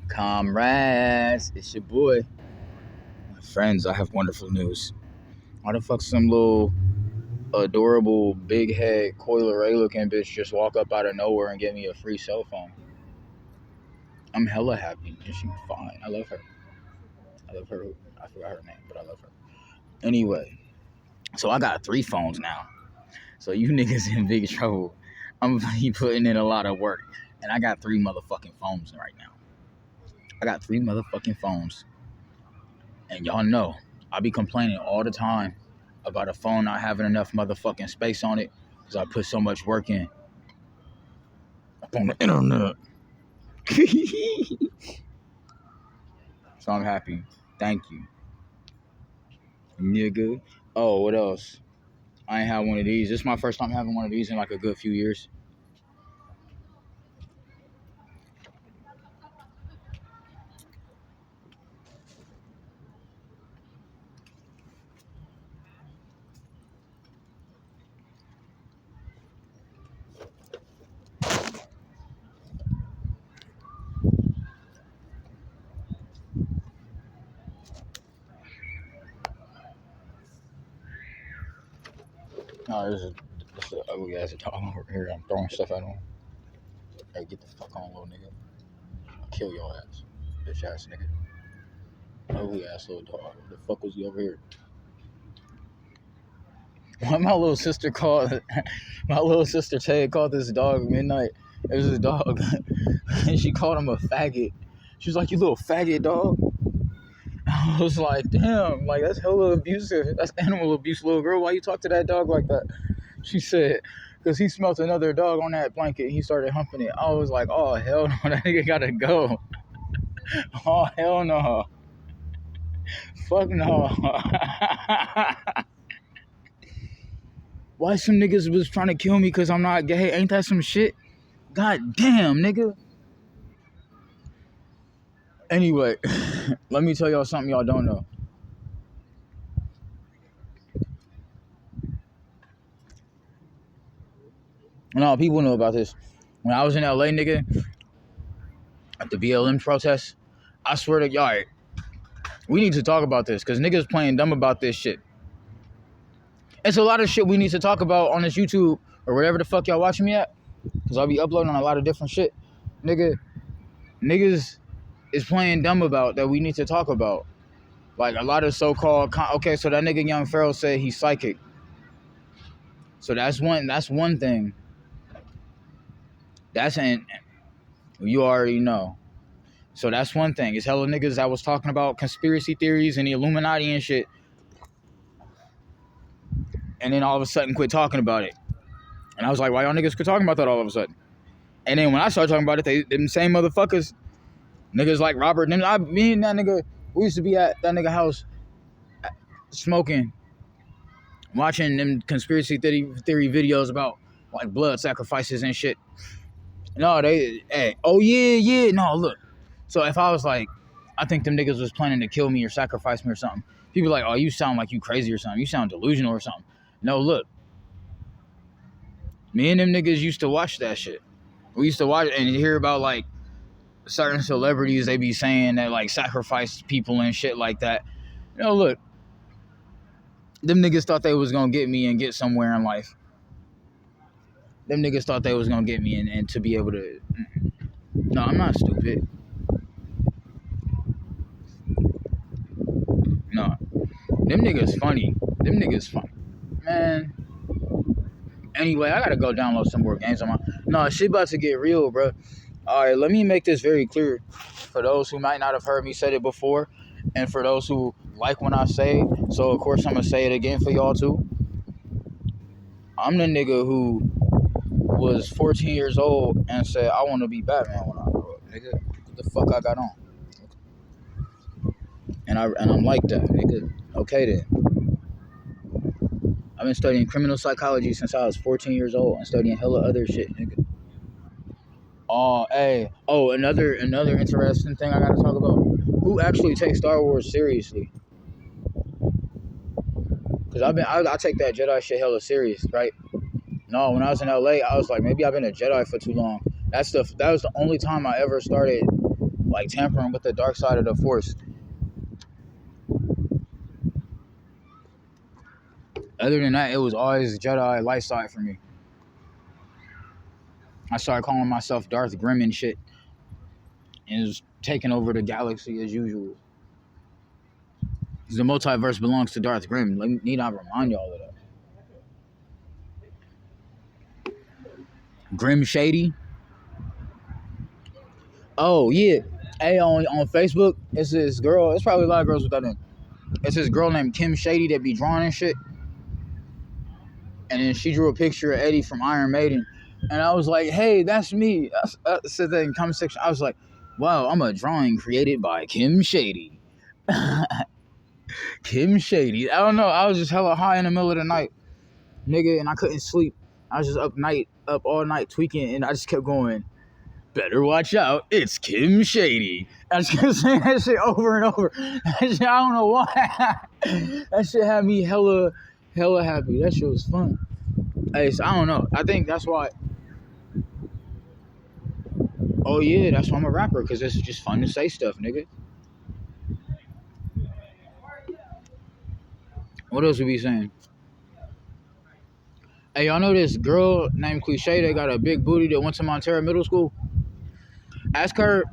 Comrades, it's your boy. My friends, I have wonderful news. Why the fuck some little adorable big head Coi LeRay looking bitch just walk up out of nowhere and give me a free cell phone? I'm hella happy. And she's fine. I love her. I love her. I forgot her name, but I love her. Anyway, so I got 3 phones now. So you niggas in big trouble. I'm gonna be putting in a lot of work. And I got 3 motherfucking phones right now. I got 3 motherfucking phones. And y'all know, I be complaining all the time about a phone not having enough motherfucking space on it because I put so much work in up on the internet. So I'm happy. Thank you. Nigga. Oh, what else? I ain't had one of these. This is my first time having one of these in like a good few years. No, this is an ugly ass dog over here. I'm throwing stuff at him. Hey, get the fuck on, little nigga. I'll kill your ass. Bitch ass nigga. Ugly ass little dog. What the fuck was he over here? Why my little sister Tay called this dog midnight. It was his dog. And she called him a faggot. She was like, you little faggot dog. I was like, damn, like that's hella abusive. That's animal abuse, little girl. Why you talk to that dog like that? She said, because he smelt another dog on that blanket. He started humping it. I was like, oh, hell no, that nigga gotta go. Oh, hell no. Fuck no. Why some niggas was trying to kill me because I'm not gay? Ain't that some shit? God damn, nigga. Anyway, let me tell y'all something y'all don't know. No, people know about this. When I was in LA, nigga, at the BLM protest, I swear to y'all, we need to talk about this because niggas playing dumb about this shit. It's a lot of shit we need to talk about on this YouTube or whatever the fuck y'all watching me at, because I'll be uploading on a lot of different shit. Niggas is playing dumb about that we need to talk about. Like a lot of so-called, okay, so that nigga Young Pharaoh said he's psychic. So that's one thing. You already know. So that's one thing. It's hella niggas that was talking about conspiracy theories and the Illuminati and shit. And then all of a sudden quit talking about it. And I was like, why y'all niggas quit talking about that all of a sudden? And then when I started talking about it, them same motherfuckers, niggas like Robert, me and that nigga, we used to be at that nigga house smoking, watching them conspiracy theory videos about like blood sacrifices and shit. No, no, look. So if I was like, I think them niggas was planning to kill me or sacrifice me or something, people like, oh, you sound like you crazy or something. You sound delusional or something. No, look. Me and them niggas used to watch that shit. We used to watch it and hear about like certain celebrities, they be saying that like sacrifice people and shit like that. Look. Them niggas thought they was gonna get me and get somewhere in life. Them niggas thought they was gonna get me and to be able to. No, I'm not stupid. No. Them niggas funny. Man. Anyway, I gotta go download some more games on my. No, shit about to get real, bro. Alright, let me make this very clear for those who might not have heard me say it before, and for those who like when I say it. So of course I'm gonna say it again for y'all too. I'm the nigga who was 14 years old and said I want to be Batman when I grow up, nigga. What the fuck I got on? And I'm like that, nigga. Okay then. I've been studying criminal psychology since I was 14 years old and studying hella other shit, nigga. Oh, hey. Oh, another interesting thing I gotta talk about. Who actually takes Star Wars seriously? Because I take that Jedi shit hella serious, right? No, when I was in LA, I was like, maybe I've been a Jedi for too long. That was the only time I ever started like tampering with the dark side of the Force. Other than that, it was always Jedi light side for me. I started calling myself Darth Grimm and shit, and it was taking over the galaxy as usual. The multiverse belongs to Darth Grimm. Need I remind y'all of that? Grim Shady. Oh yeah. Hey, on Facebook, it's this girl. It's probably a lot of girls with that name. It's this girl named Kim Shady that be drawing and shit. And then she drew a picture of Eddie from Iron Maiden. And I was like, hey, that's me. I said that in the comment section. I was like, wow, I'm a drawing created by Kim Shady. Kim Shady. I don't know. I was just hella high in the middle of the night, nigga, and I couldn't sleep. I was just up all night tweaking, and I just kept going, better watch out, it's Kim Shady. I just kept saying that shit over and over. That shit, I don't know why. That shit had me hella happy. That shit was fun. Hey, so I don't know. I think that's why. Oh yeah, that's why I'm a rapper, because it's just fun to say stuff, nigga. What else we be saying? Hey, y'all know this girl named Cliche that got a big booty that went to Montero Middle School? Ask her.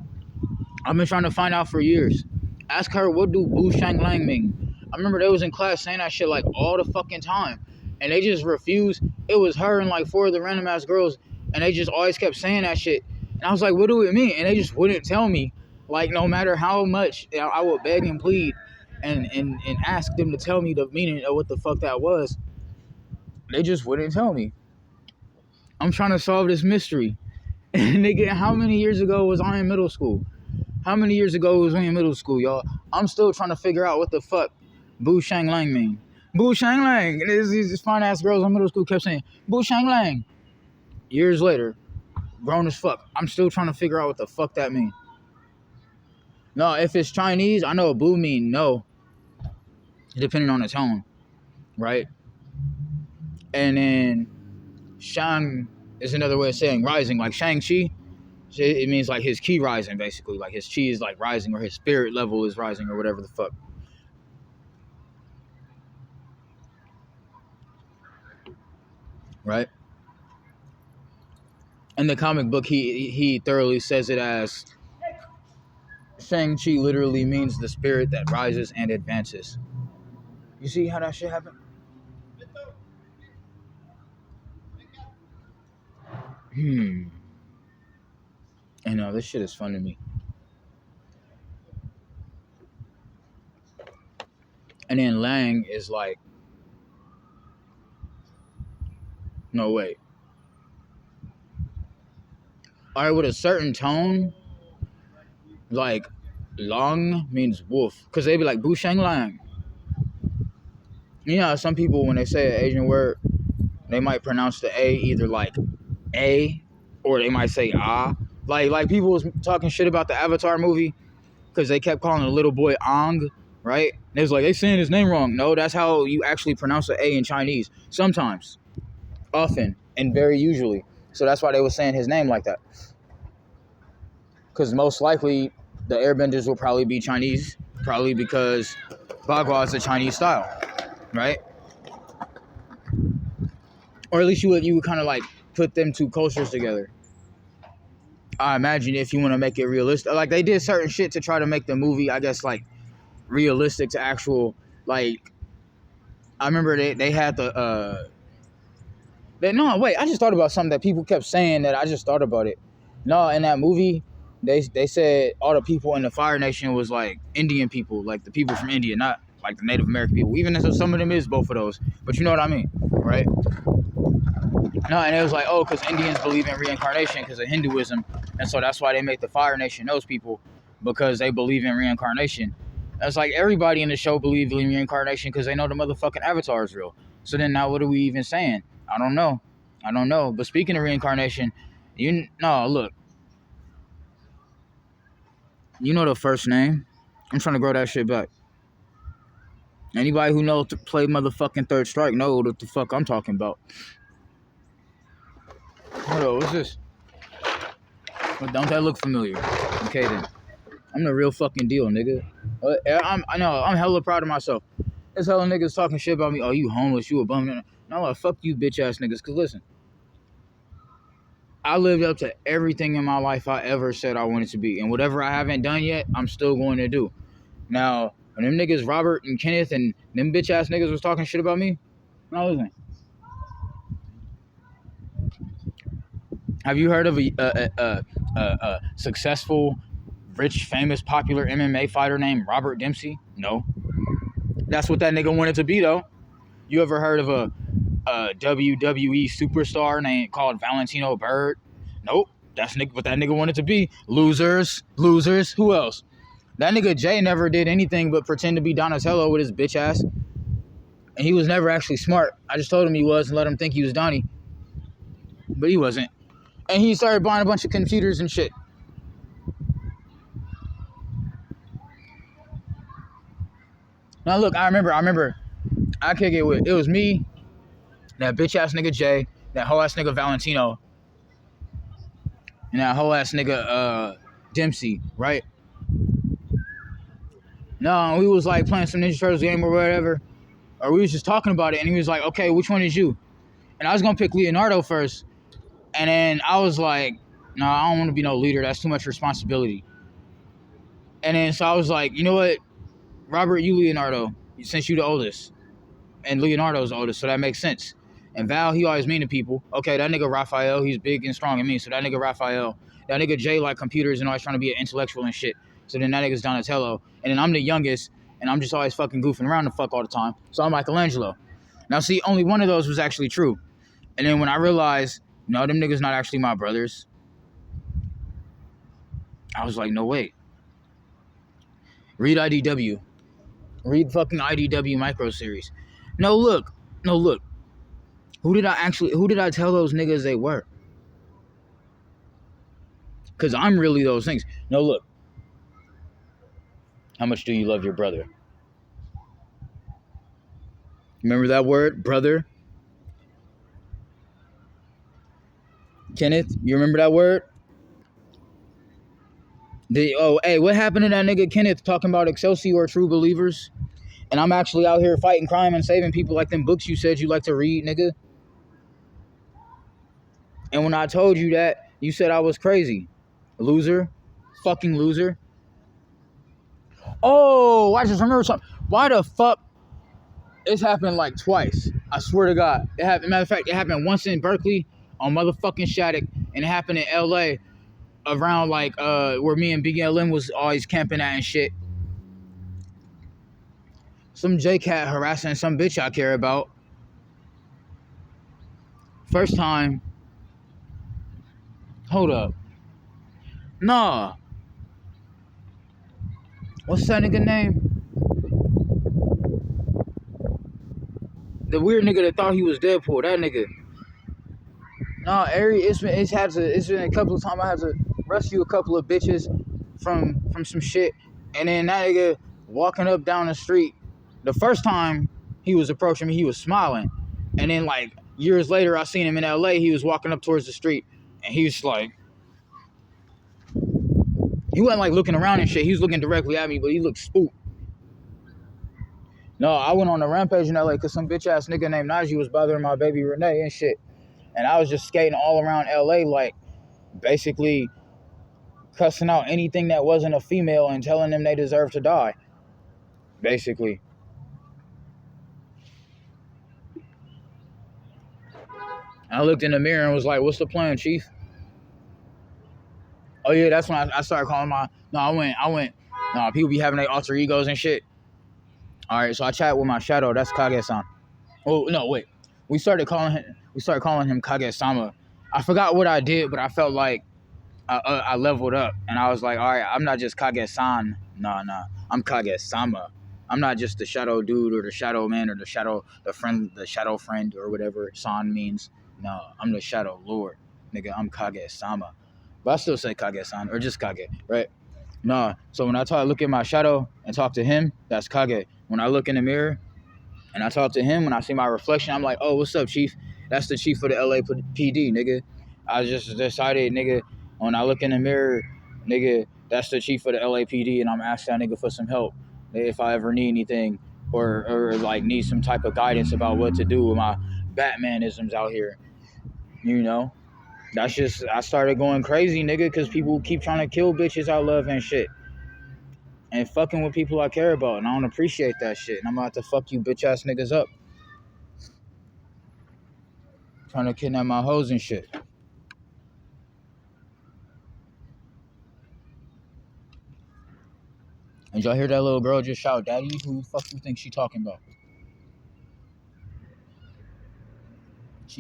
I've been trying to find out for years. Ask her, what do Bu Shang Lang mean? I remember they was in class saying that shit like all the fucking time. And they just refused. It was her and like 4 of the random ass girls. And they just always kept saying that shit. And I was like, what do it mean? And they just wouldn't tell me. Like, no matter how much I would beg and plead and ask them to tell me the meaning of what the fuck that was, they just wouldn't tell me. I'm trying to solve this mystery. Nigga, how many years ago was I in middle school? How many years ago was we in middle school, y'all? I'm still trying to figure out what the fuck Bu Shang Lang mean. Bu Shang Lang. And these fine ass girls in middle school kept saying, Bu Shang Lang. Years later, grown as fuck, I'm still trying to figure out what the fuck that mean. No, if it's Chinese, I know what Bu mean no. Depending on the tone. Right? And then Shang is another way of saying rising, like Shang-Chi. It means like his ki rising, basically. Like his chi is like rising, or his spirit level is rising, or whatever the fuck. Right? In the comic book, he thoroughly says it as Shang-Chi literally means the spirit that rises and advances. You see how that shit happened? I know, this shit is fun to me. And then Lang is like, no, wait. All right, with a certain tone, like Long means wolf. Because they be like, Bu Shang Lang. You know, some people, when they say an Asian word, they might pronounce the A either like A, or they might say ah. Like people was talking shit about the Avatar movie because they kept calling the little boy Ang, right? And it was like, they saying his name wrong. No, that's how you actually pronounce the A in Chinese. Sometimes. Often. And very usually. So that's why they were saying his name like that. Because most likely, the airbenders will probably be Chinese. Probably because Bagua is a Chinese style. Right? Or at least you would kind of like put them two cultures together. I imagine if you want to make it realistic. Like, they did certain shit to try to make the movie, I guess, like, realistic to actual, like, I remember they had the, no, wait, I just thought about something that people kept saying that I just thought about it. No, in that movie, they said all the people in the Fire Nation was, like, Indian people, like, the people from India, not, like, the Native American people, even though some of them is both of those, but you know what I mean, right? No, and it was like, oh, because Indians believe in reincarnation because of Hinduism, and so that's why they make the Fire Nation those people, because they believe in reincarnation. It's like everybody in the show believes in reincarnation because they know the motherfucking Avatar is real. So then now what are we even saying? I don't know. But speaking of reincarnation, look. You know the first name? I'm trying to grow that shit back. Anybody who knows to play motherfucking Third Strike know what the fuck I'm talking about. Hold on, what's this? Don't that look familiar? Okay then. I'm the real fucking deal, nigga. I know, I'm hella proud of myself. There's hella niggas talking shit about me. Oh, you homeless, you a bum. No, like, fuck you bitch ass niggas. Cause listen, I lived up to everything in my life I ever said I wanted to be. And whatever I haven't done yet, I'm still going to do. Now, when them niggas, Robert and Kenneth and them bitch ass niggas was talking shit about me, no, listen. Have you heard of a successful, rich, famous, popular MMA fighter named Robert Dempsey? No. That's what that nigga wanted to be, though. You ever heard of a WWE superstar named called Valentino Bird? Nope. That's what that nigga wanted to be. Losers. Who else? That nigga Jay never did anything but pretend to be Donatello with his bitch ass. And he was never actually smart. I just told him he was and let him think he was Donnie. But he wasn't. And he started buying a bunch of computers and shit. Now look, I remember, I kick it with, it was me, that bitch ass nigga Jay, that whole ass nigga Valentino, and that whole ass nigga Dempsey, right? No, we was like playing some Ninja Turtles game or whatever, or we was just talking about it, and he was like, okay, which one is you? And I was gonna pick Leonardo first, and then I was like, no, I don't want to be no leader, that's too much responsibility. And then so I was like, you know what, Robert, you Leonardo, since you the oldest, and Leonardo's the oldest, so that makes sense. And Val, he always mean to people. Okay, that nigga Raphael, he's big and strong and mean, so that nigga Raphael. That nigga Jay like computers and always trying to be an intellectual and shit. So then that nigga's Donatello. And then I'm the youngest, and I'm just always fucking goofing around the fuck all the time. So I'm Michelangelo. Now see, only one of those was actually true. And then when I realized, no, them niggas not actually my brothers, I was like, no, wait. Read IDW. Read fucking IDW micro series. No, look. Who did I tell those niggas they were? Because I'm really those things. No, look. How much do you love your brother? Remember that word, brother? Kenneth, you remember that word? Hey, what happened to that nigga Kenneth talking about Excelsior True Believers? And I'm actually out here fighting crime and saving people like them books you said you like to read, nigga. And when I told you that, you said I was crazy. Loser. Fucking loser. Oh, I just remember something. Why the fuck? It's happened like twice. I swear to God. It happened. Matter of fact, it happened once in Berkeley on motherfucking Shattuck, and it happened in LA around like where me and Big LM was always camping at and shit. Some J-Cat harassing some bitch I care about. First time. Hold up. Nah. What's that nigga name? The weird nigga that thought he was Deadpool. That nigga. Nah, it's been a couple of times I had to rescue a couple of bitches from some shit. And then that nigga walking up down the street. The first time he was approaching me, he was smiling. And then like years later, I seen him in LA. He was walking up towards the street, and he was like, he wasn't like looking around and shit. He was looking directly at me, but he looked spooked. No, I went on a rampage in LA because some bitch ass nigga named Najee was bothering my baby Renee and shit. And I was just skating all around LA, like basically cussing out anything that wasn't a female and telling them they deserve to die. Basically. I looked in the mirror and was like, what's the plan, Chief? Oh yeah, that's when I started calling people be having their alter egos and shit. Alright, so I chat with my shadow, that's Kage-san. Oh no, wait. We started calling him Kage-sama. I forgot what I did, but I felt like I leveled up, and I was like, all right, I'm not just Kage-san. Nah, I'm Kage-sama. I'm not just the shadow dude or the shadow man or the shadow friend or whatever san means. No, I'm the shadow lord, nigga. I'm Kage-sama, but I still say Kage-san or just Kage, right? Nah. So when I look at my shadow and talk to him, that's Kage. When I look in the mirror and I talk to him, when I see my reflection, I'm like, oh, what's up, Chief? That's the chief of the LA PD, nigga. I just decided, nigga, when I look in the mirror, nigga, That's the chief of the LAPD, and I'm asking that nigga for some help if I ever need anything or like need some type of guidance about what to do with my Batmanisms out here. You know, that's just I started going crazy, nigga, because people keep trying to kill bitches I love and shit, and fucking with people I care about, and I don't appreciate that shit. And I'm about to fuck you bitch ass niggas up, trying to kidnap my hoes and shit. And y'all hear that little girl just shout, "Daddy"? Who the fuck you think she talking about?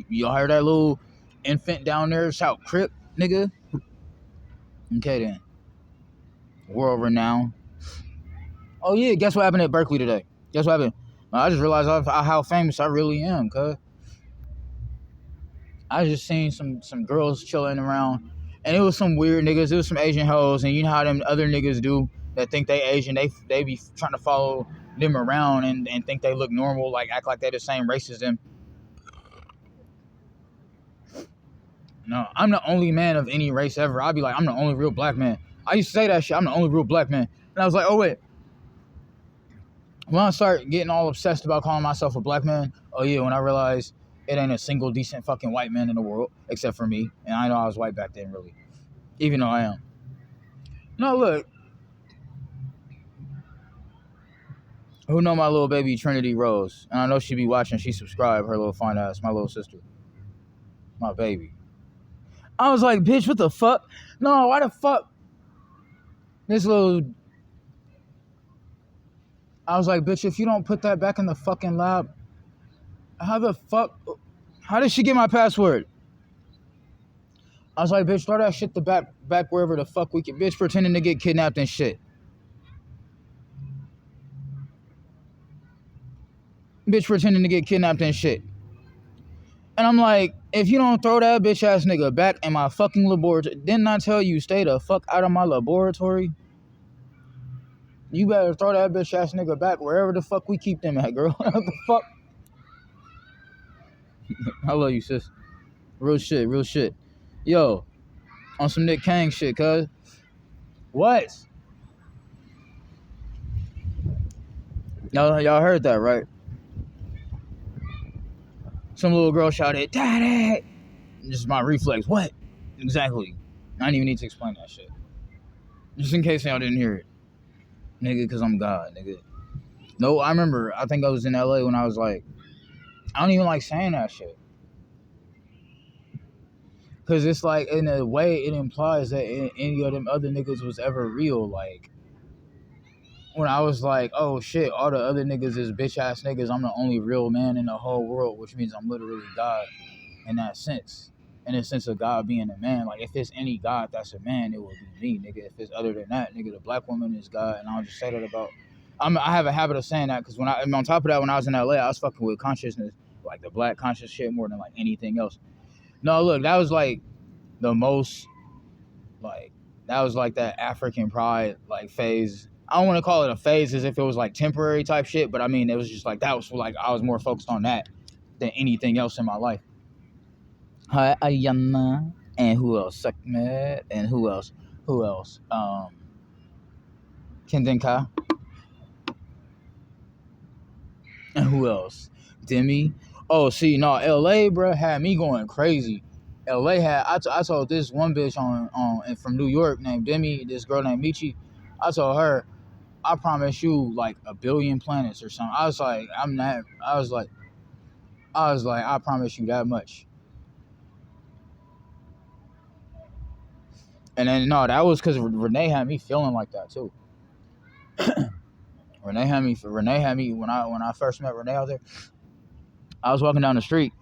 Y'all heard that little infant down there shout, "Crip, nigga"? Okay then. World renowned. Oh yeah, guess what happened at Berkeley today? Guess what happened? I just realized how famous I really am, cuz. I just seen some girls chilling around, and it was some weird niggas. It was some Asian hoes, and you know how them other niggas do that think they Asian. They be trying to follow them around and think they look normal, like act like they the same race as them. No, I'm the only man of any race ever. I'd be like, I'm the only real black man. I used to say that shit. I'm the only real black man, and I was like, oh wait. When I start getting all obsessed about calling myself a black man, oh yeah, when I realized it ain't a single decent fucking white man in the world except for me, and I know I was white back then, really, even though I am. No, look, who know my little baby Trinity Rose, and I know she be watching. She subscribed, her little fine ass, my little sister, my baby. I was like, bitch, what the fuck? No, why the fuck? This little. I was like, bitch, if you don't put that back in the fucking lab, how the fuck? How did she get my password? I was like, bitch, throw that shit back wherever the fuck we can. Bitch, pretending to get kidnapped and shit. Bitch, pretending to get kidnapped and shit. And I'm like, if you don't throw that bitch ass nigga back in my fucking laboratory, didn't I tell you stay the fuck out of my laboratory? You better throw that bitch ass nigga back wherever the fuck we keep them at, girl. What the fuck? I love you, sis. Real shit, real shit. Yo, on some Nick Kang shit, cuz. What? Y'all heard that, right? Some little girl shouted, "Daddy!" This is my reflex. What? Exactly. I didn't even need to explain that shit. Just in case y'all didn't hear it. Nigga, because I'm God, nigga. No, I remember, I think I was in LA when I was like, I don't even like saying that shit. Because it's like, in a way, it implies that any of them other niggas was ever real. Like, when I was like, oh shit, all the other niggas is bitch ass niggas, I'm the only real man in the whole world, which means I'm literally God in that sense. In the sense of God being a man. Like, if it's any God that's a man, it would be me, nigga. If it's other than that, nigga, the black woman is God. And I'll just say that about... I have a habit of saying that because on top of that, when I was in LA, I was fucking with consciousness, like the black conscious shit more than like anything else. No, look, that was like the most, like, that was like that African pride, like, phase. I don't want to call it a phase as if it was like temporary type shit, but I mean, it was just like, that was like, I was more focused on that than anything else in my life. Hi, Ayana. And who else? Sekmet. And who else? Kendenka. And who else? Demi. Oh, see, no, LA, bro, had me going crazy. LA had, I told this one bitch on from New York named Demi, this girl named Michi. I told her, I promise you like 1 billion planets or something. I was like, I promise you that much. And then, no, that was because Renee had me feeling like that, too. Renee had me, when I first met Renee out there, I was walking down the street.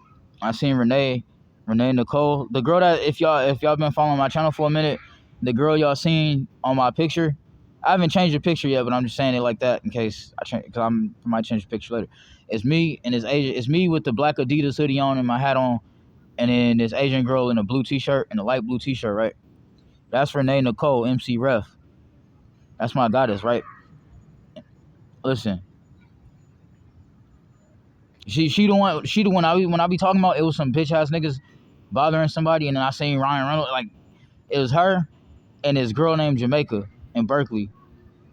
I seen Renee Nicole, the girl that, if y'all been following my channel for a minute, the girl y'all seen on my picture, I haven't changed the picture yet, but I'm just saying it like that in case I change, because I might change the picture later. It's me and it's me with the black Adidas hoodie on and my hat on, and then this Asian girl in a blue t-shirt and a light blue t-shirt, right? That's Renee Nicole, MC Ref. That's my goddess, right? Listen. She the one when I be talking about, it was some bitch ass niggas bothering somebody, and then I seen Ryan Reynolds, like, it was her and this girl named Jamaica. in Berkeley.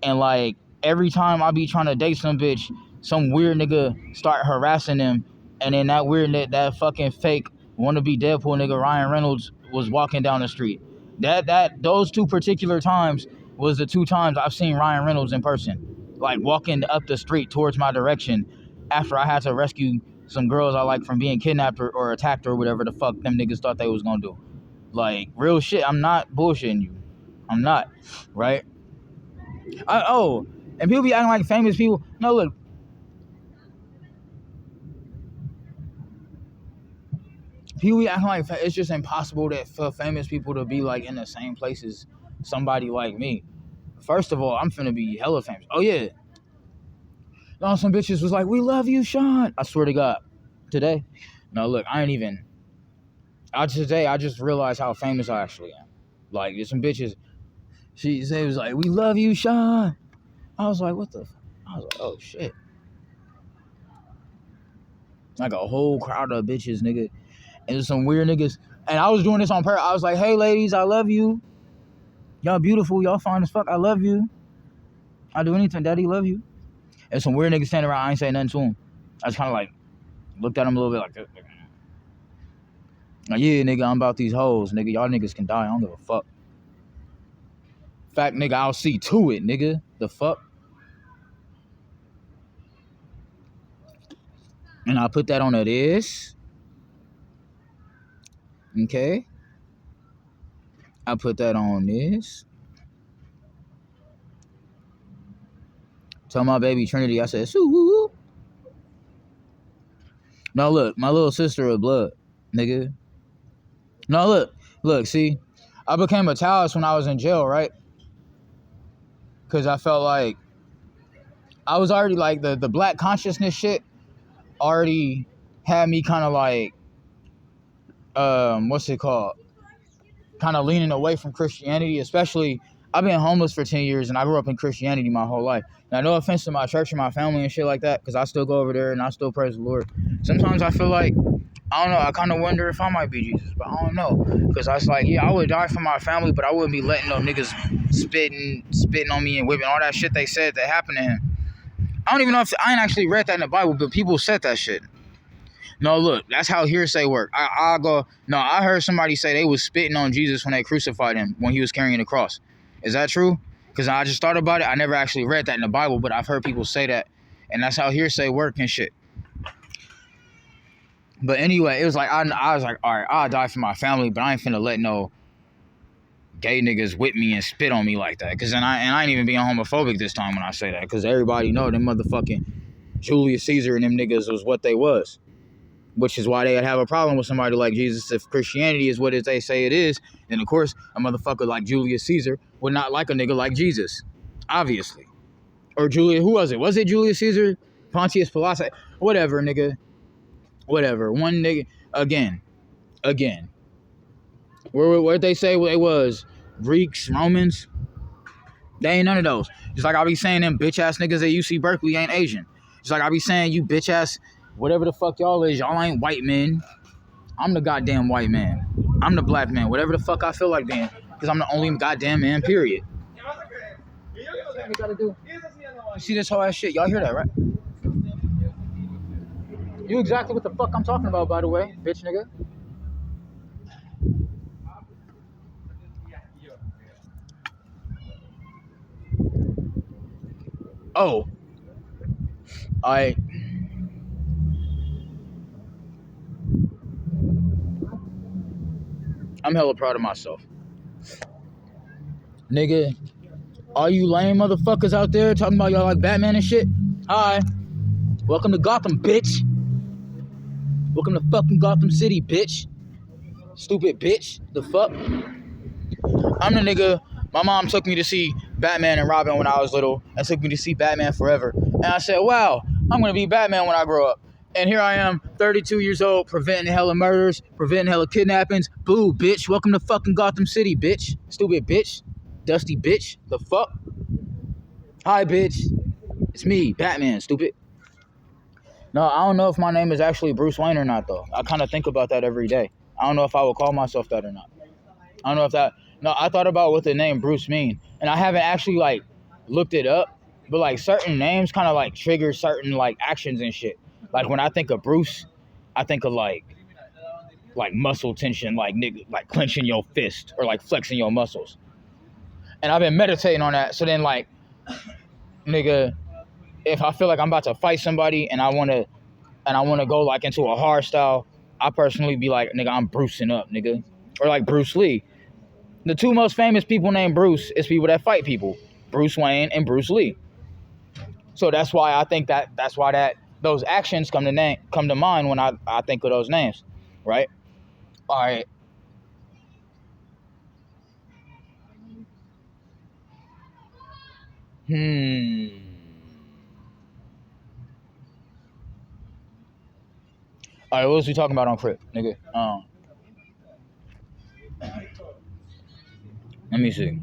And like every time I be trying to date some bitch, some weird nigga start harassing them, and then that fucking fake wannabe Deadpool nigga Ryan Reynolds was walking down the street. Those two particular times was the two times I've seen Ryan Reynolds in person, like walking up the street towards my direction after I had to rescue some girls I like from being kidnapped or attacked or whatever the fuck them niggas thought they was gonna do. Like real shit. I'm not bullshitting you. I'm not, right? And people be acting like famous people. No, look. People be acting like it's just impossible that for famous people to be like in the same place as somebody like me. First of all, I'm finna be hella famous. Oh yeah. No, some bitches was like, "We love you, Sean." I swear to God. Today. No, look, today I just realized how famous I actually am. Like, there's some bitches. She was like, "We love you, Sean." I was like, what the? I was like, oh shit. Like a whole crowd of bitches, nigga. And there's some weird niggas. And I was doing this on purpose. I was like, hey ladies, I love you. Y'all beautiful. Y'all fine as fuck. I love you. I'll do anything, daddy, love you. And some weird niggas standing around. I ain't saying nothing to him. I just kind of like looked at him a little bit like yeah, nigga, I'm about these hoes, nigga. Y'all niggas can die. I don't give a fuck. Fact, nigga, I'll see to it, nigga. The fuck? And I put that on this. Okay. I put that on this. Tell my baby Trinity, I said, "Soo." No, look, my little sister of blood, nigga. No, look, see, I became a Taoist when I was in jail, right? Because I felt like I was already like the black consciousness shit already had me kind of like, what's it called? Kind of leaning away from Christianity, especially I've been homeless for 10 years and I grew up in Christianity my whole life. Now, no offense to my church and my family and shit like that, because I still go over there and I still praise the Lord. Sometimes I feel like, I don't know, I kind of wonder if I might be Jesus, but I don't know. Because I was like, yeah, I would die for my family, but I wouldn't be letting no niggas spitting on me and whipping all that shit they said that happened to him. I don't even know if, I ain't actually read that in the Bible, but people said that shit. No, look, that's how hearsay work. I heard somebody say they was spitting on Jesus when they crucified him, when he was carrying the cross. Is that true? Because I just thought about it. I never actually read that in the Bible, but I've heard people say that. And that's how hearsay work and shit. But anyway, it was like, I was like, all right, I'll die for my family, but I ain't finna let no gay niggas whip me and spit on me like that. Because I ain't even being homophobic this time when I say that. Because everybody know them motherfucking Julius Caesar and them niggas was what they was. Which is why they'd have a problem with somebody like Jesus. If Christianity is what they say it is, then of course a motherfucker like Julius Caesar would not like a nigga like Jesus. Obviously. Or Julius, who was it? Was it Julius Caesar? Pontius Pilate? Whatever, nigga. Whatever. One nigga. Again. Where'd they say it was? Greeks, Romans? They ain't none of those. Just like I be saying them bitch ass niggas at UC Berkeley ain't Asian. Just like I be saying you bitch ass whatever the fuck y'all is, y'all ain't white men. I'm the goddamn white man. I'm the black man. Whatever the fuck I feel like being. Because I'm the only goddamn man, period. What we gotta do? You see this whole ass shit? Y'all hear that, right? You exactly what the fuck I'm talking about, by the way, bitch nigga. Oh. I'm hella proud of myself. Nigga, all you lame motherfuckers out there talking about y'all like Batman and shit? Hi. Welcome to Gotham, bitch. Welcome to fucking Gotham City, bitch. Stupid bitch. The fuck? I'm the nigga. My mom took me to see Batman and Robin when I was little and took me to see Batman Forever. And I said, wow, I'm going to be Batman when I grow up. And here I am, 32 years old, preventing hella murders, preventing hella kidnappings. Boo, bitch. Welcome to fucking Gotham City, bitch. Stupid bitch. Dusty bitch. The fuck? Hi, bitch. It's me, Batman, stupid. No, I don't know if my name is actually Bruce Wayne or not, though. I kind of think about that every day. I don't know if I would call myself that or not. I don't know if that... No, I thought about what the name Bruce mean. and I haven't actually like looked it up, but like certain names kind of like trigger certain like actions and shit. Like when I think of Bruce, I think of like muscle tension, like nigga, like clenching your fist or like flexing your muscles. And I've been meditating on that. So then like nigga, if I feel like I'm about to fight somebody and I wanna go like into a hard style, I personally be like, nigga, I'm Brucing up, nigga. Or like Bruce Lee. The two most famous people named Bruce is people that fight people. Bruce Wayne and Bruce Lee. So that's why I think that's why those actions come to mind when I think of those names. Right? Alright. Alright, what was we talking about on Crip, nigga? Let me see.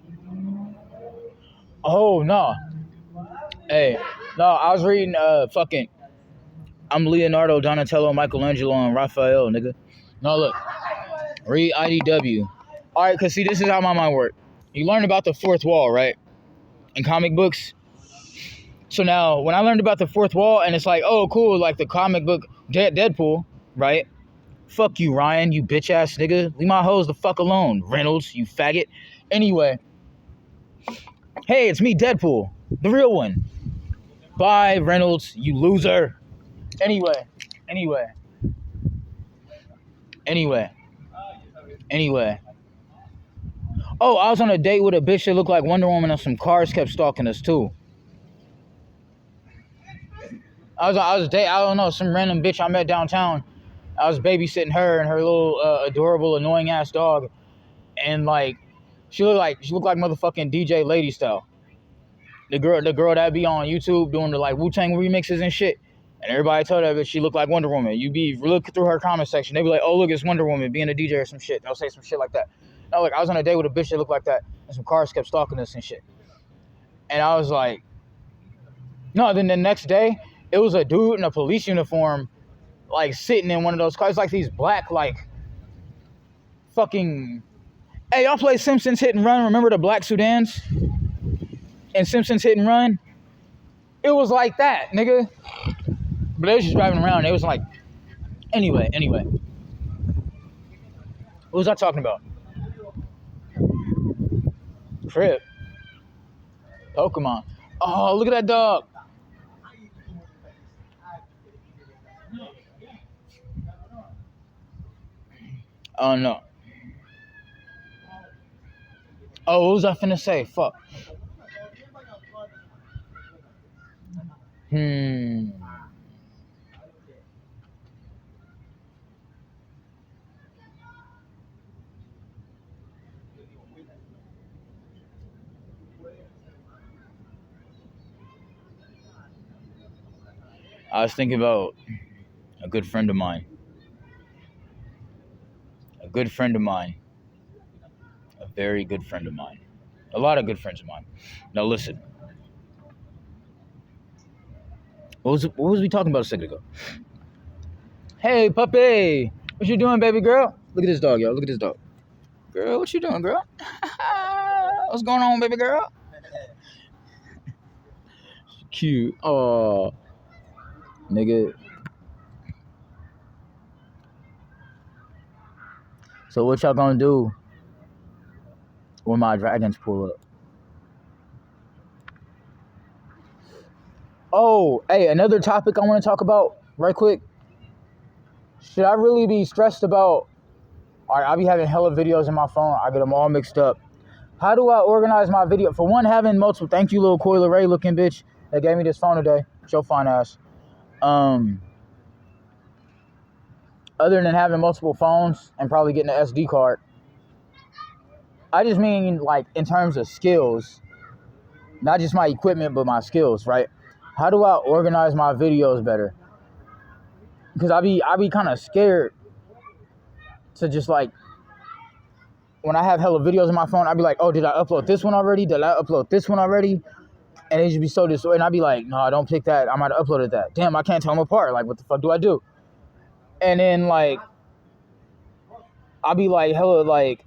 Oh no. Hey, no, I was reading fucking I'm Leonardo, Donatello, Michelangelo, and Raphael, nigga. No, look. Read IDW. Alright, cause see, this is how my mind works. You learn about the fourth wall, right? In comic books. So now, when I learned about the fourth wall, and it's like, oh, cool, like the comic book Deadpool, right? Fuck you, Ryan, you bitch ass nigga. Leave my hoes the fuck alone, Reynolds, you faggot. Anyway, hey, it's me, Deadpool, the real one. Bye, Reynolds, you loser. Anyway. Oh, I was on a date with a bitch that looked like Wonder Woman, and some cars kept stalking us too. I don't know, some random bitch I met downtown. I was babysitting her and her little adorable, annoying ass dog, and like she looked like motherfucking DJ Lady Style. The girl that be on YouTube doing the like Wu-Tang remixes and shit. And everybody told her that she looked like Wonder Woman. You look through her comment section, they be like, oh look, it's Wonder Woman being a DJ or some shit. They'll say some shit like that. No, like I was on a date with a bitch that looked like that, and some cars kept stalking us and shit. And I was like, no. Then the next day, it was a dude in a police uniform, like sitting in one of those cars, like these black like fucking. Hey, y'all play Simpsons Hit and Run? Remember the black sedans? And Simpsons Hit and Run? It was like that, nigga. But they was just driving around. It was like, anyway. What was I talking about? Crip. Pokemon. Oh, look at that dog. Oh no. Oh, what was I finna say? Fuck. I was thinking about a good friend of mine. A good friend of mine. A very good friend of mine. A lot of good friends of mine. Now listen. What was we talking about a second ago? Hey, puppy. What you doing, baby girl? Look at this dog, y'all. Look at this dog. Girl, what you doing, girl? What's going on, baby girl? Cute. Oh, nigga. So what y'all gonna do when my dragons pull up? Oh, hey, another topic I want to talk about right quick. Should I really be stressed about... Alright, I be having hella videos in my phone. I get them all mixed up. How do I organize my video? For one, having multiple... Thank you, little Coi LeRay looking bitch that gave me this phone today. Show fine ass. Other than having multiple phones and probably getting an SD card, I just mean like in terms of skills, not just my equipment, but my skills, right? How do I organize my videos better? Because I be kind of scared to just like, when I have hella videos in my phone, I be like, oh, did I upload this one already? Did I upload this one already? And it just be so disordered. And I be like, no, don't pick that. I might have uploaded that. Damn, I can't tell them apart. Like, what the fuck do I do? And then like, I be like hella like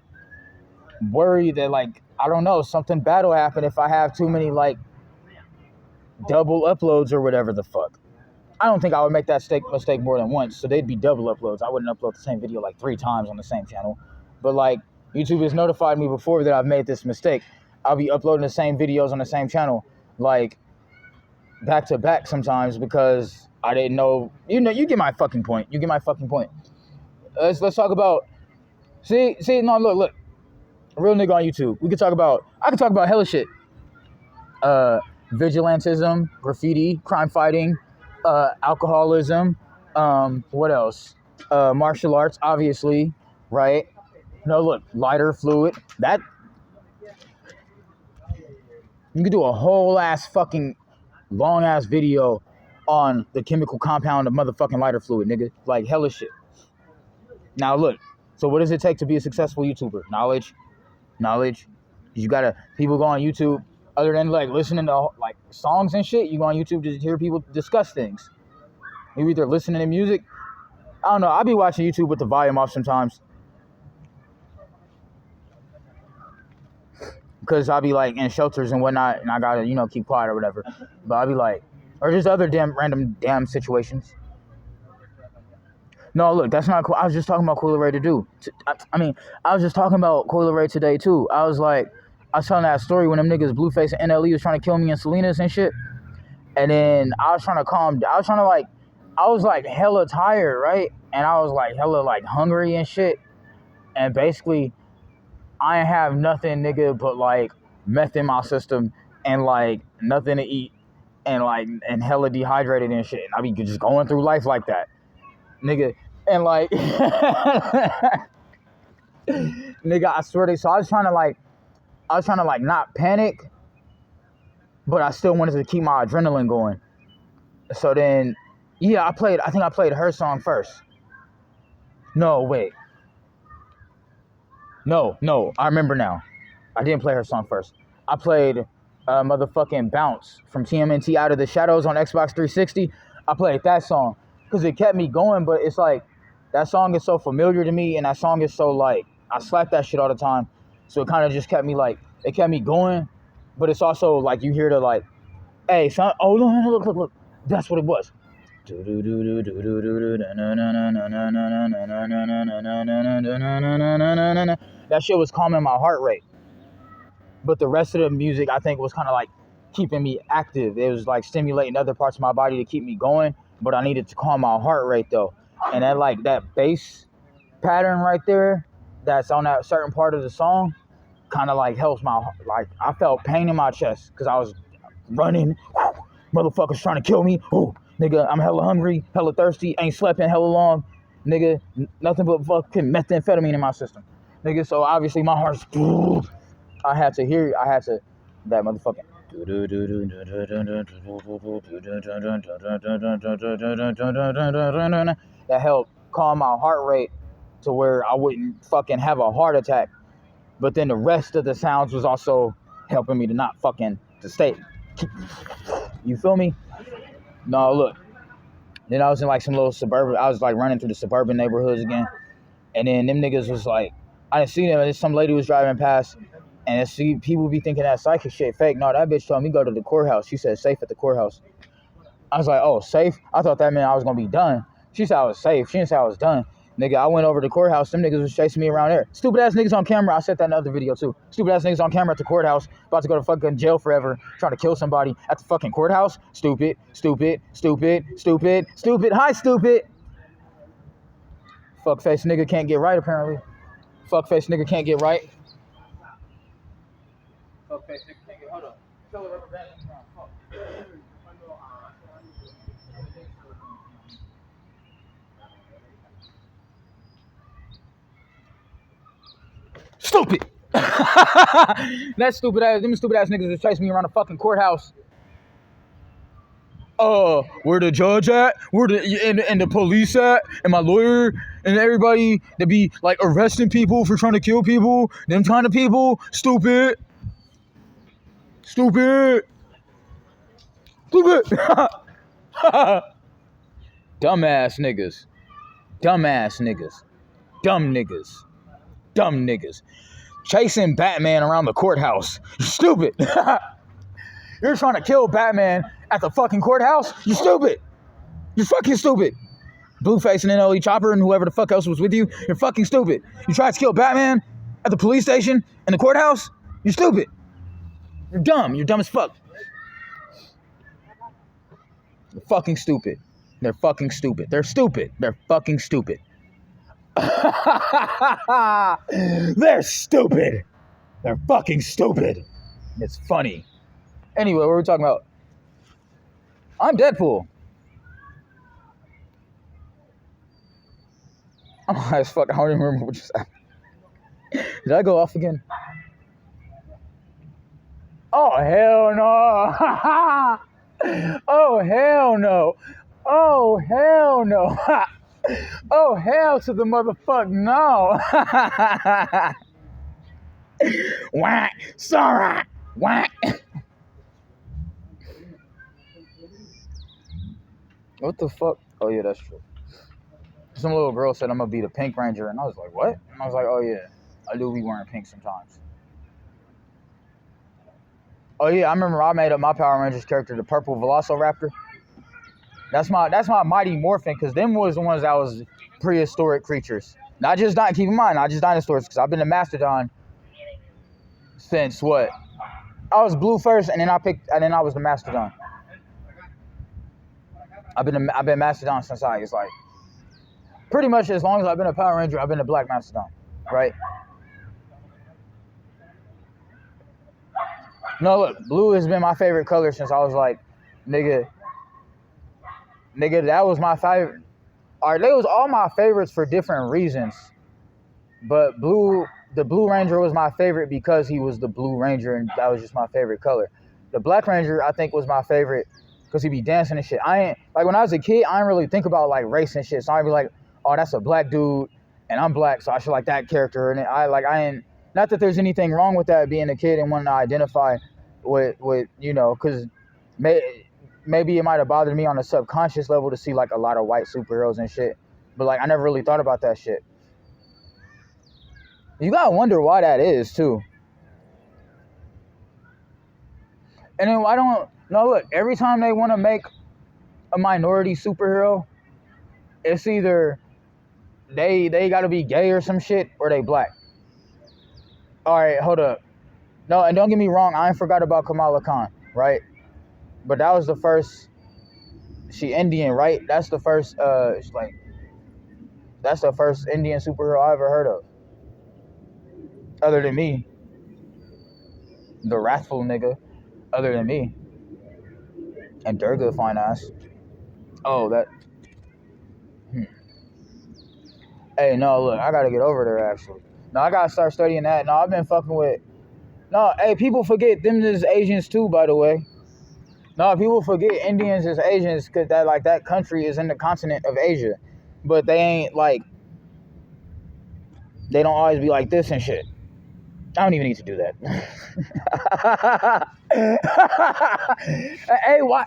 worried that like I don't know, something bad will happen if I have too many like double uploads or whatever the fuck. I don't think I would make that mistake more than once, so they'd be double uploads. I wouldn't upload the same video like 3 times on the same channel. But like, YouTube has notified me before that I've made this mistake. I'll be uploading the same videos on the same channel, like, back to back sometimes because I didn't know. You get my fucking point. You get my fucking point. Let's talk about, no, look. A real nigga on YouTube. I could talk about hella shit. Vigilantism, graffiti, crime fighting, alcoholism, what else? Martial arts, obviously, right? No, look, lighter fluid. That you could do a whole ass fucking long ass video on the chemical compound of motherfucking lighter fluid, nigga. Like hella shit. Now look, so what does it take to be a successful YouTuber? Knowledge. You gotta, people go on YouTube, other than like listening to like songs and shit, you go on YouTube to hear people discuss things. You either listening to music, I don't know, I be watching YouTube with the volume off sometimes. Because I'll be like in shelters and whatnot, and I gotta, keep quiet or whatever. But I'll be like, or just other random situations. No, look, that's not cool. I was just talking about Coi LeRay to do. I was just talking about Coi LeRay today too. I was telling that story when them niggas Blueface and NLE was trying to kill me in Salinas and shit. And then I was trying to I was like hella tired, right? And I was like hella like hungry and shit. And basically, I ain't have nothing, nigga, but like meth in my system and like nothing to eat and hella dehydrated and shit. And I be just going through life like that, nigga. And like, nigga, I swear to. So I was trying to like not panic, but I still wanted to keep my adrenaline going. So then, yeah, I think I played her song first. No, wait. No, I remember now. I didn't play her song first. I played motherfucking Bounce from TMNT Out of the Shadows on Xbox 360. I played that song because it kept me going, but it's like, that song is so familiar to me, and that song is so like, I slap that shit all the time. So it kind of just kept me like, it kept me going, but it's also like you hear the like, hey, son, oh, look, that's what it was. That shit was calming my heart rate. But the rest of the music, I think, was kind of like keeping me active. It was like stimulating other parts of my body to keep me going, but I needed to calm my heart rate though. And that bass pattern right there, that's on that certain part of the song, kind of like helps I felt pain in my chest because I was running, motherfuckers trying to kill me. Oh, nigga, I'm hella hungry, hella thirsty, ain't slept in hella long, nigga, nothing but fucking methamphetamine in my system, nigga. So obviously my heart's, I had to that motherfucking. That helped calm my heart rate to where I wouldn't fucking have a heart attack. But then the rest of the sounds was also helping me to not fucking to stay. You feel me? No, look. Then I was in like some little suburban. I was like running through the suburban neighborhoods again, and then them niggas was like, I didn't see them. And some lady was driving past, and people be thinking that psychic shit fake. No, that bitch told me go to the courthouse. She said safe at the courthouse. I was like, oh, safe? I thought that meant I was gonna be done. She said I was safe. She didn't say I was done. Nigga, I went over to the courthouse. Them niggas was chasing me around there. Stupid ass niggas on camera. I said that in another video too. Stupid ass niggas on camera at the courthouse, about to go to fucking jail forever, trying to kill somebody at the fucking courthouse. Stupid. Hi, stupid. Fuckface nigga can't get right, apparently. Fuckface nigga can't get right. Fuckface nigga can't get, hold up. Tell the rubber band. Stupid. That stupid ass, them stupid ass niggas that chasing me around the fucking courthouse. Where the judge at? Where and the police at? And my lawyer and everybody that be like arresting people for trying to kill people. Them kind of people. Stupid. Dumbass niggas. Dumb niggas. chasing Batman around the courthouse. You're stupid. You're trying to kill Batman at the fucking courthouse? You're stupid. You're fucking stupid. Blueface and NLE Chopper and whoever the fuck else was with you, you're fucking stupid. You tried to kill Batman at the police station and the courthouse? You're stupid. You're dumb. You're dumb as fuck. They're fucking stupid. They're fucking stupid. They're stupid. They're fucking stupid. They're stupid. They're fucking stupid. It's funny. Anyway, what were we talking about? I'm Deadpool. I'm high as fuck. I don't even remember what you said. Did I go off again? Oh, hell no. Oh, hell no. Oh, hell no. Oh, hell to the motherfucker no. Whack. Sorry. Whack. What the fuck? Oh, yeah, that's true. Some little girl said I'm going to be the Pink Ranger. And I was like, what? And I was like, oh, yeah. I do be wearing pink sometimes. Oh, yeah. I remember I made up my Power Rangers character, the purple Velociraptor. That's my Mighty Morphin, because them was the ones that was prehistoric creatures. Not just, keep in mind, not just dinosaurs, because I've been a Mastodon since what? I was blue first, and then I was the Mastodon. I've been Mastodon since I was like, pretty much as long as I've been a Power Ranger, I've been a Black Mastodon, right? No, look, blue has been my favorite color since I was like, nigga, that was my favorite. All right, they was all my favorites for different reasons, but the Blue Ranger was my favorite because he was the Blue Ranger, and that was just my favorite color. The Black Ranger, I think, was my favorite because he be dancing and shit. I ain't, like, when I was a kid, I didn't really think about, like, race and shit, so I'd be like, oh, that's a black dude, and I'm black, so I should like that character, and I ain't, not that there's anything wrong with that, being a kid and wanting to identify with you know, because maybe it might have bothered me on a subconscious level to see, like, a lot of white superheroes and shit, but, like, I never really thought about that shit. You gotta wonder why that is, too. And then look, every time they want to make a minority superhero, it's either they gotta be gay or some shit, or they black. Alright, hold up. No, and don't get me wrong, I ain't forgot about Kamala Khan, right? But that was the first, she Indian, right? That's the first, that's the first Indian superhero I ever heard of. Other than me. The wrathful nigga. Other than me. And Durga, fine ass. Oh, that. Hey, no, look, I gotta get over there, actually. No, I gotta start studying that. No, I've been fucking with. No, hey, people forget them is Asians too, by the way. No, people forget Indians is Asians because that country is in the continent of Asia. But they ain't, like, they don't always be like this and shit. I don't even need to do that. Hey, what?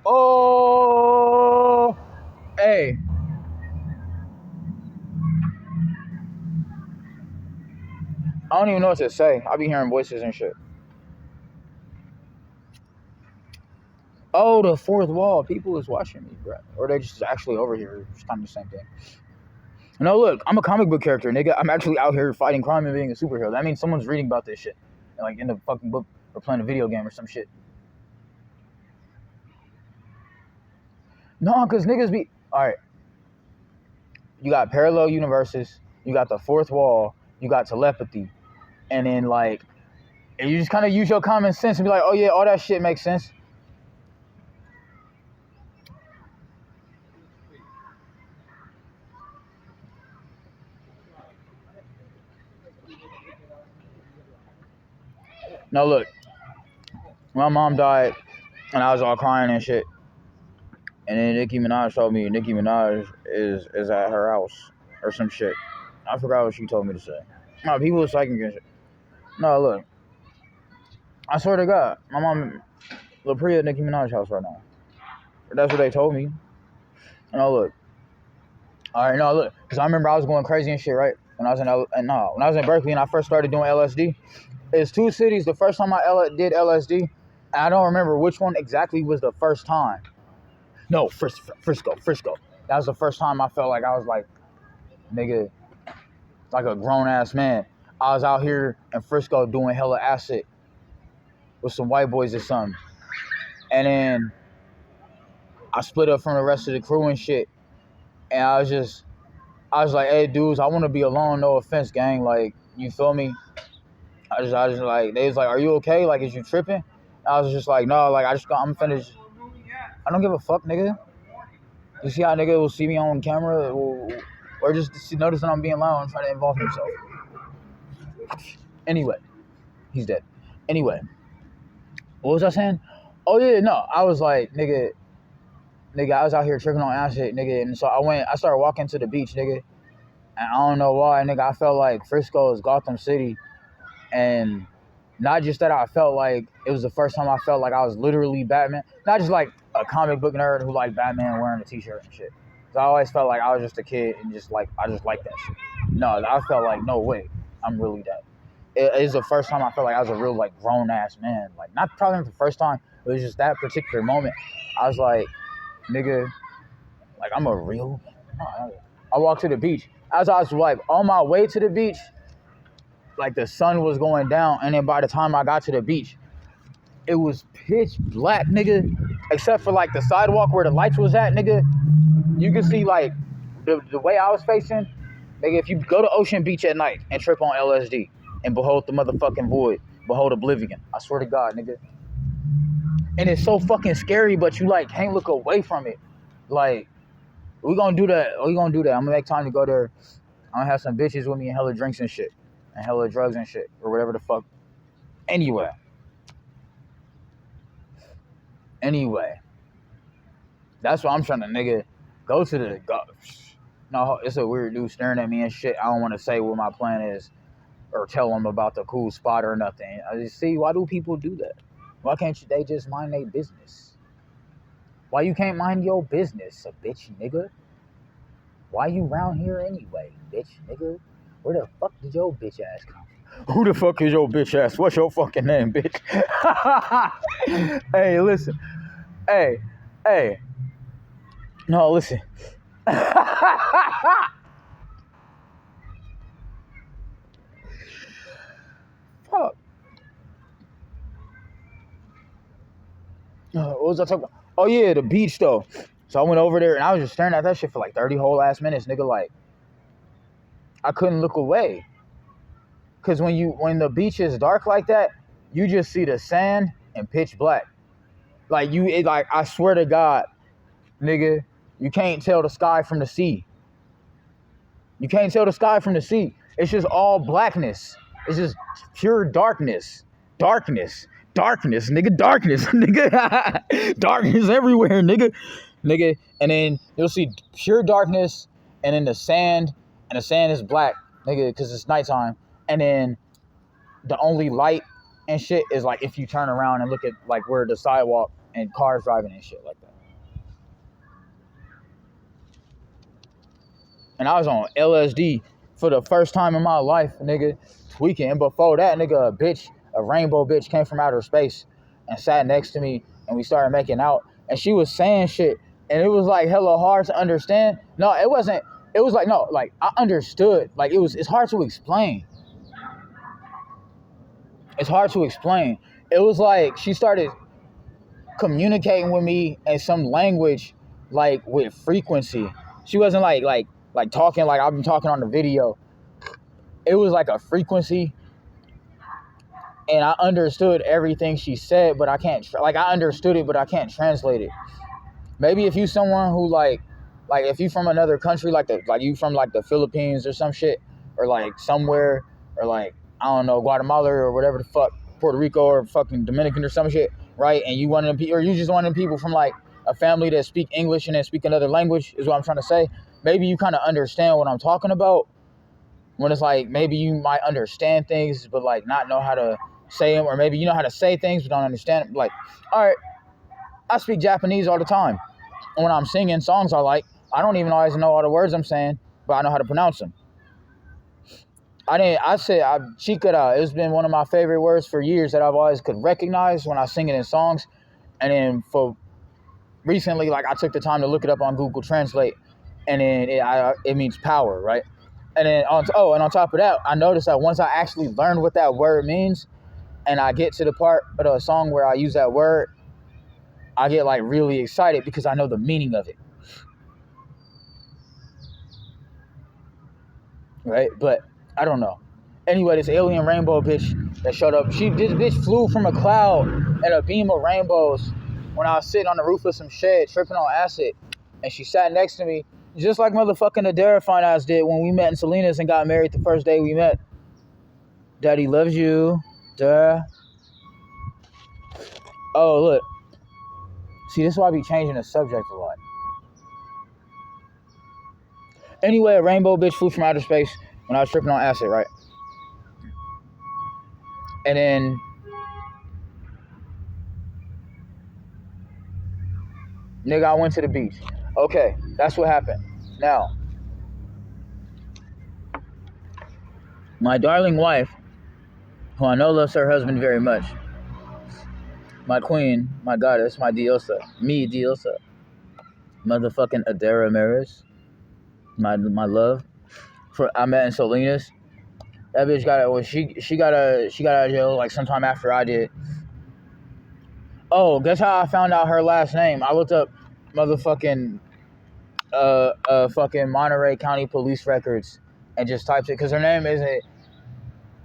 Oh, hey. I don't even know what to say. I be hearing voices and shit. Oh, the fourth wall. People is watching me, bro. Or they just actually over here. It's kind of the same thing. No, look, I'm a comic book character, nigga. I'm actually out here fighting crime and being a superhero. That means someone's reading about this shit. Like, in the fucking book or playing a video game or some shit. No, because niggas be... Alright. You got parallel universes. You got the fourth wall. You got telepathy. And then, like... And you just kind of use your common sense and be like, oh, yeah, all that shit makes sense. Now, look. My mom died, and I was all crying and shit. And then Nicki Minaj told me Nicki Minaj is at her house or some shit. I forgot what she told me to say. No, people are psychic and shit. No, look. I swear to God, my mom, LaPria at Nicki Minaj's house right now. That's what they told me. No, look. All right, no, look. Because I remember I was going crazy and shit, right? when I was when I was in Berkeley and I first started doing LSD. It's two cities. The first time I did LSD, and I don't remember which one exactly was the first time. No, Frisco. That was the first time I felt like I was like, nigga, like a grown ass man. I was out here in Frisco doing hella acid with some white boys or something. And then I split up from the rest of the crew and shit. And I was like, hey dudes, I want to be alone, no offense, gang. Like, you feel me? I just like, they was like, are you okay? Like, is you tripping? I was just like, no, like, I'm finished. I don't give a fuck, nigga. You see how nigga will see me on camera or just notice that I'm being loud and trying to involve himself. Anyway, he's dead. Anyway, what was I saying? Oh yeah, no, I was like, nigga, I was out here tripping on acid, nigga, and so I started walking to the beach, nigga, and I don't know why, nigga, I felt like Frisco is Gotham City, and not just that I felt like it was the first time I felt like I was literally Batman, not just like a comic book nerd who liked Batman wearing a t-shirt and shit. Cause I always felt like I was just a kid and just like, I just like that shit. No, I felt like, no way, I'm really that. It is the first time I felt like I was a real like grown ass man. Like probably not the first time, it was just that particular moment. I was like, nigga, like I'm a real. I walked to the beach. As I was like on my way to the beach, like the sun was going down, and then by the time I got to the beach, it was pitch black, nigga. Except for like the sidewalk where the lights was at, nigga. You can see like the way I was facing, nigga. If you go to Ocean Beach at night and trip on LSD and behold the motherfucking void, behold oblivion. I swear to God, nigga. And it's so fucking scary, but you like can't look away from it. Like, we gonna do that. I'm gonna make time to go there. I'm gonna have some bitches with me and hella drinks and shit. And hella drugs and shit. Or whatever the fuck. Anyway. That's why I'm trying to, nigga, go to the... No, it's a weird dude staring at me and shit. I don't want to say what my plan is. Or tell them about the cool spot or nothing. I just see, why do people do that? Why can't they just mind their business? Why you can't mind your business, a bitch nigga? Why you round here anyway, bitch nigga? Where the fuck did your bitch ass come from? Who the fuck is your bitch ass? What's your fucking name, bitch? Hey, listen. Hey. No, listen. Fuck. What was I talking about? Oh yeah, the beach though. So I went over there and I was just staring at that shit for like 30 whole ass minutes, nigga. Like, I couldn't look away. Cause when the beach is dark like that, you just see the sand and pitch black. Like I swear to God, nigga, you can't tell the sky from the sea. You can't tell the sky from the sea. It's just all blackness. It's just pure darkness. Darkness, nigga, darkness, nigga. Darkness everywhere, nigga. And then you'll see pure darkness, and then the sand is black, nigga, because it's nighttime. And then the only light and shit is like if you turn around and look at like where the sidewalk and cars driving and shit like that. And I was on LSD for the first time in my life, nigga, tweaking. And before that, nigga, a rainbow bitch came from outer space and sat next to me, and we started making out. And she was saying shit, and it was like hella hard to understand. No, it wasn't. It was like, no, like I understood. Like it's hard to explain. It's hard to explain. It was like she started communicating with me in some language, like with frequency. She wasn't like talking like I've been talking on the video. It was like a frequency, and I understood everything she said, but I can't I understood it, but I can't translate it. Maybe if you someone who like if you from another country, like you from like the Philippines or some shit, or like somewhere, or like I don't know, Guatemala or whatever the fuck, Puerto Rico or fucking Dominican or some shit, right? And you one of them, or you just one of them people from like a family that speak English and then speak another language, is what I'm trying to say. Maybe you kind of understand what I'm talking about. When it's like maybe you might understand things but like not know how to say them, or maybe you know how to say things but don't understand them. Like, all right, I speak Japanese all the time, and when I'm singing songs I don't even always know all the words I'm saying, but I know how to pronounce them. She could, it's been one of my favorite words for years that I've always could recognize when I sing it in songs. And then for recently, like I took the time to look it up on Google Translate, and then it means power, right? And then and on top of that, I noticed that once I actually learn what that word means, and I get to the part of the song where I use that word, I get like really excited because I know the meaning of it, right? But I don't know. Anyway, this alien rainbow bitch that showed up, this bitch flew from a cloud and a beam of rainbows when I was sitting on the roof of some shed tripping on acid, and she sat next to me just like motherfucking Adara fine ass did when we met in Salinas and got married the first day we met. Daddy loves you, duh. Oh look, see, this is why I be changing the subject a lot. Anyway, a rainbow bitch flew from outer space when I was tripping on acid, right? And then nigga, I went to the beach. Okay, that's what happened. Now, my darling wife, who I know loves her husband very much, my queen, my goddess, my diosa, mi diosa, motherfucking Adara Maris, my love. I met in Salinas. That bitch got it. She got out of jail like sometime after I did. Oh, guess how I found out her last name? I looked up motherfucking fucking Monterey County police records and just typed it because her name isn't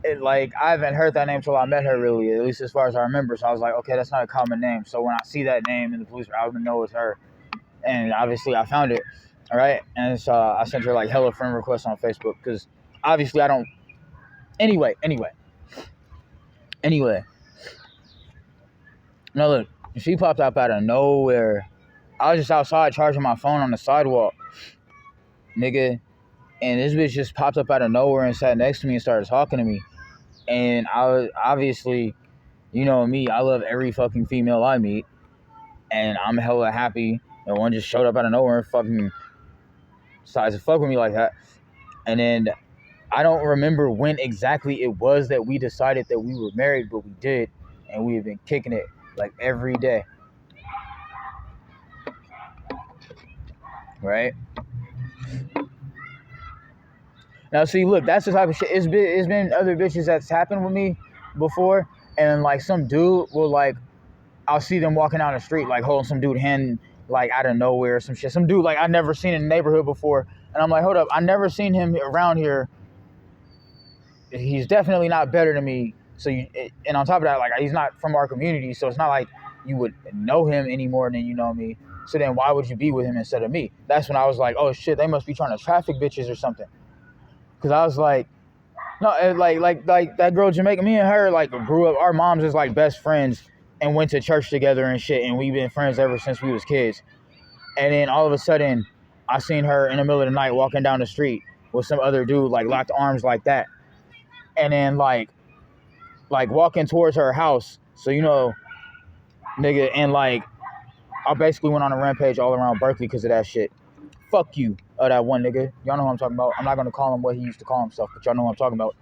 it, like I haven't heard that name till I met her, really, at least as far as I remember. So I was like, okay, that's not a common name. So when I see that name in the police, I would know it's her. And obviously I found it, all right? And so I sent her like hella friend requests on Facebook because obviously I don't. Anyway. No, look, she popped up out of nowhere. I was just outside charging my phone on the sidewalk, nigga, and this bitch just popped up out of nowhere and sat next to me and started talking to me. And I was obviously, you know me, I love every fucking female I meet, and I'm hella happy that one just showed up out of nowhere and fucking decides to fuck with me like that. And then I don't remember when exactly it was that we decided that we were married, but we did, and we have been kicking it like every day, right? Now, see, look, that's the type of shit. It's been other bitches that's happened with me before, and like some dude will like, I'll see them walking down the street like holding some dude hand like out of nowhere or some shit. Some dude like I never seen in the neighborhood before, and I'm like, hold up, I never seen him around here. He's definitely not better than me. So and on top of that, like he's not from our community, so it's not like you would know him any more than you know me. So then why would you be with him instead of me? That's when I was like, oh shit, they must be trying to traffic bitches or something. Cause I was like, no, like that girl Jamaica, me and her like grew up. Our moms is like best friends and went to church together and shit, and we've been friends ever since we was kids. And then all of a sudden, I seen her in the middle of the night walking down the street with some other dude, like locked arms like that, and then like walking towards her house. So you know, nigga, and like I basically went on a rampage all around Berkeley because of that shit. Fuck you, that one nigga. Y'all know who I'm talking about. I'm not gonna call him what he used to call himself, but y'all know who I'm talking about.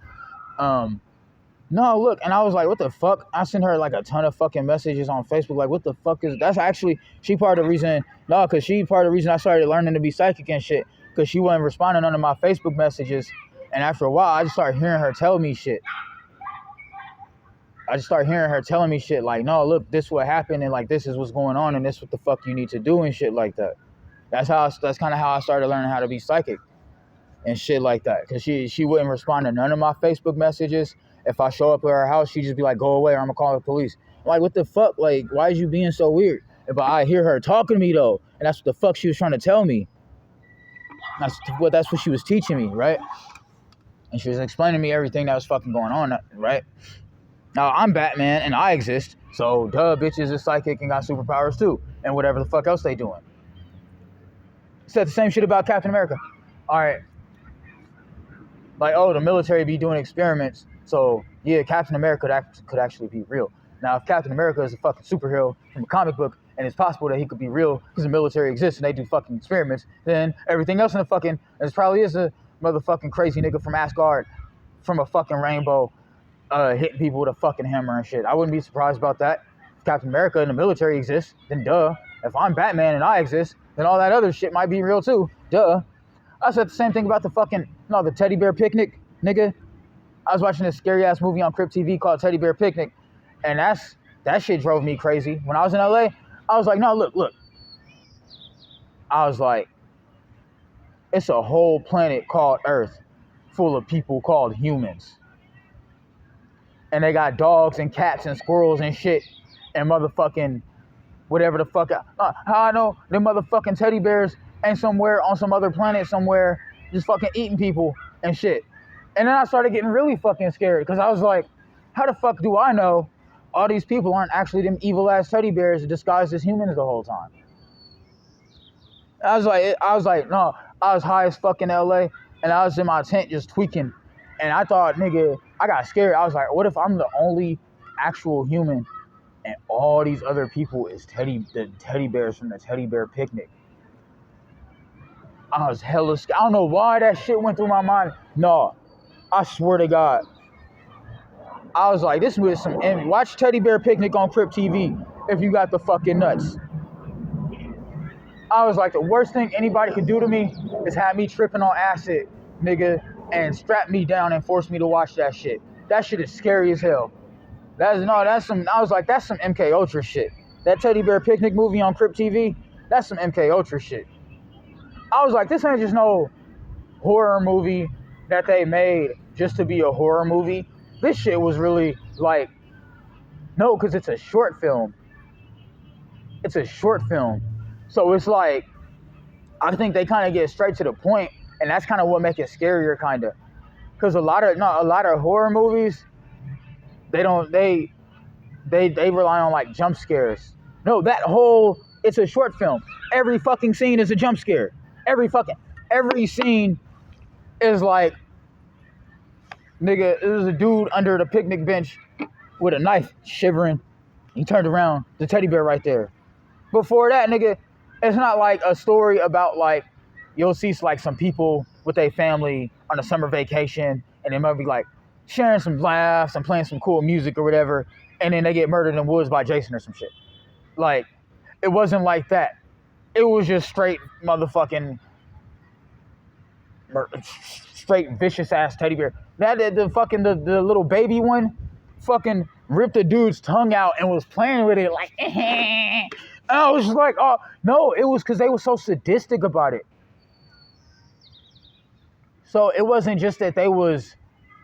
No, look, and I was like, what the fuck? I sent her like a ton of fucking messages on Facebook. Like, what the fuck is that's actually she part of the reason. No, because she part of the reason I started learning to be psychic and shit. Because she wasn't responding to none of my Facebook messages, and after a while, I just started hearing her tell me shit. I just started hearing her telling me shit like, no, look, this what happened, and like this is what's going on, and this what the fuck you need to do and shit like that. That's kind of how I started learning how to be psychic and shit like that. Because she wouldn't respond to none of my Facebook messages. If I show up at her house, she'd just be like, go away or I'm going to call the police. I'm like, what the fuck? Like, why is you being so weird? But I hear her talking to me, though. And that's what the fuck she was trying to tell me. That's what she was teaching me, right? And she was explaining to me everything that was fucking going on, right? Now, I'm Batman and I exist. So, duh, bitches is psychic and got superpowers, too. And whatever the fuck else they doing. Said the same shit about Captain America. All right. Like, oh, the military be doing experiments. So, yeah, Captain America could actually be real. Now, if Captain America is a fucking superhero from a comic book and it's possible that he could be real because the military exists and they do fucking experiments, then everything else in the fucking, this probably is a motherfucking crazy nigga from Asgard from a fucking rainbow hitting people with a fucking hammer and shit. I wouldn't be surprised about that. If Captain America and the military exists, then duh. If I'm Batman and I exist, then all that other shit might be real too. Duh. I said the same thing about the teddy bear picnic, nigga. I was watching this scary ass movie on Crypt TV called Teddy Bear Picnic, and that shit drove me crazy. When I was in LA, I was like, no, look. I was like, it's a whole planet called Earth full of people called humans. And they got dogs and cats and squirrels and shit and motherfucking whatever the fuck. How I know them motherfucking teddy bears ain't somewhere on some other planet somewhere just fucking eating people and shit. And then I started getting really fucking scared because I was like, how the fuck do I know all these people aren't actually them evil ass teddy bears disguised as humans the whole time? I was like, no, I was high as fuck in LA and I was in my tent just tweaking. And I thought, nigga, I got scared. I was like, what if I'm the only actual human and all these other people is the teddy bears from the teddy bear picnic? I was hella scared. I don't know why that shit went through my mind. No, I swear to God. I was like, this was some envy. Watch Teddy Bear Picnic on Crypt TV if you got the fucking nuts. I was like, the worst thing anybody could do to me is have me tripping on acid, nigga, and strap me down and force me to watch that shit. That shit is scary as hell. I was like, that's some MK Ultra shit. That Teddy Bear Picnic movie on Crypt TV, that's some MK Ultra shit. I was like, this ain't just no horror movie that they made just to be a horror movie. This shit was really like, no, because it's a short film. It's a short film. So it's like, I think they kind of get straight to the point, and that's kind of what makes it scarier, kind of. Because a lot of horror movies, they rely on like jump scares. No, it's a short film. Every fucking scene is a jump scare. Every scene is like, nigga, there's a dude under the picnic bench with a knife shivering. He turned around, the teddy bear right there. Before that, nigga, it's not like a story about like, you'll see like some people with their family on a summer vacation and they might be like sharing some laughs and playing some cool music or whatever, and then they get murdered in the woods by Jason or some shit. Like, it wasn't like that. It was just straight motherfucking straight vicious ass teddy bear. The little baby one fucking ripped a dude's tongue out and was playing with it like and I was just like, oh no, it was because they were so sadistic about it. So it wasn't just that they was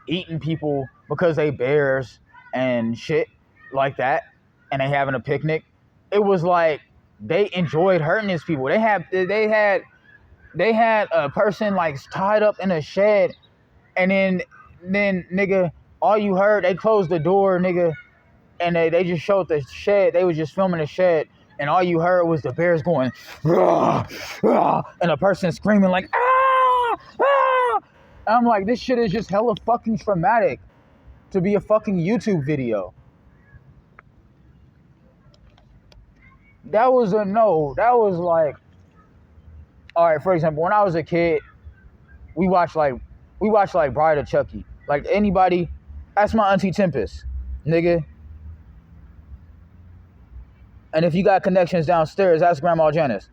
eating people because they bears and shit like that and they having a picnic. It was like they enjoyed hurting these people. They had a person like tied up in a shed, and then nigga, all you heard, they closed the door, nigga, and they just showed the shed. They was just filming the shed, and all you heard was the bears going, rah, rah, and a person screaming like, ah, ah. And I'm like, this shit is just hella fucking traumatic to be a fucking YouTube video. That was like, all right, for example, when I was a kid, we watched like Bride of Chucky. Like, anybody, ask my auntie Tempest, nigga. And if you got connections downstairs, ask Grandma Janice,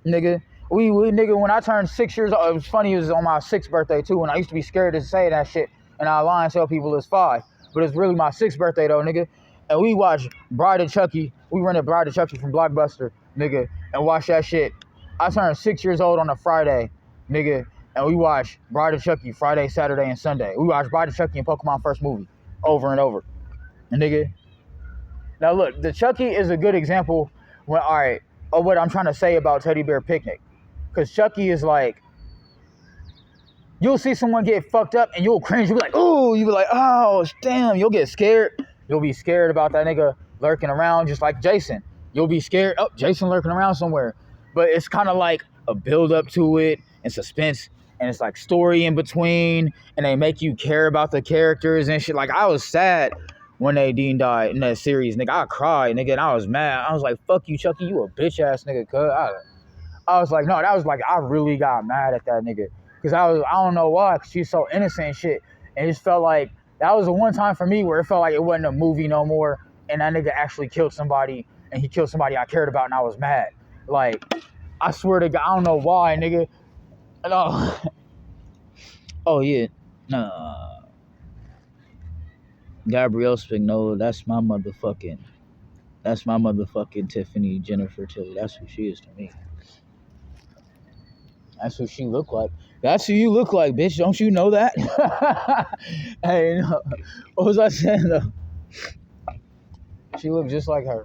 nigga. Nigga, when I turned 6 years old, it was funny, it was on my 6th birthday too, and I used to be scared to say that shit, and I lie and tell people it's 5. But it's really my 6th birthday though, nigga. And we watched Bride of Chucky. We rented Bride of Chucky from Blockbuster, nigga, and watched that shit. I turned 6 years old on a Friday, nigga, and we watched Bride of Chucky Friday, Saturday, and Sunday. We watched Bride of Chucky and Pokemon first movie over and over. And nigga, now look, the Chucky is a good example of what I'm trying to say about Teddy Bear Picnic. Because Chucky is like, you'll see someone get fucked up and you'll cringe. You'll be like, ooh, you'll be like, oh, damn. You'll get scared. You'll be scared about that nigga lurking around just like Jason. You'll be scared, oh, Jason lurking around somewhere. But it's kind of like a build up to it and suspense. And it's like story in between. And they make you care about the characters and shit. Like, I was sad when Nadine died in that series, nigga. I cried, nigga, and I was mad. I was like, fuck you, Chucky. You a bitch ass nigga, cuz. I was like, no, that was like, I really got mad at that nigga. Because I don't know why, because she's so innocent and shit. And it just felt like, that was the one time for me where it felt like it wasn't a movie no more, and that nigga actually killed somebody, and he killed somebody I cared about, and I was mad. Like, I swear to God, I don't know why, nigga. No. Oh, yeah. Nah. Gabrielle Spignola, that's my motherfucking Tiffany Jennifer Tilly. That's who she is to me. That's who she look like. That's who you look like, bitch. Don't you know that? Hey, no. What was I saying, though? She looked just like her.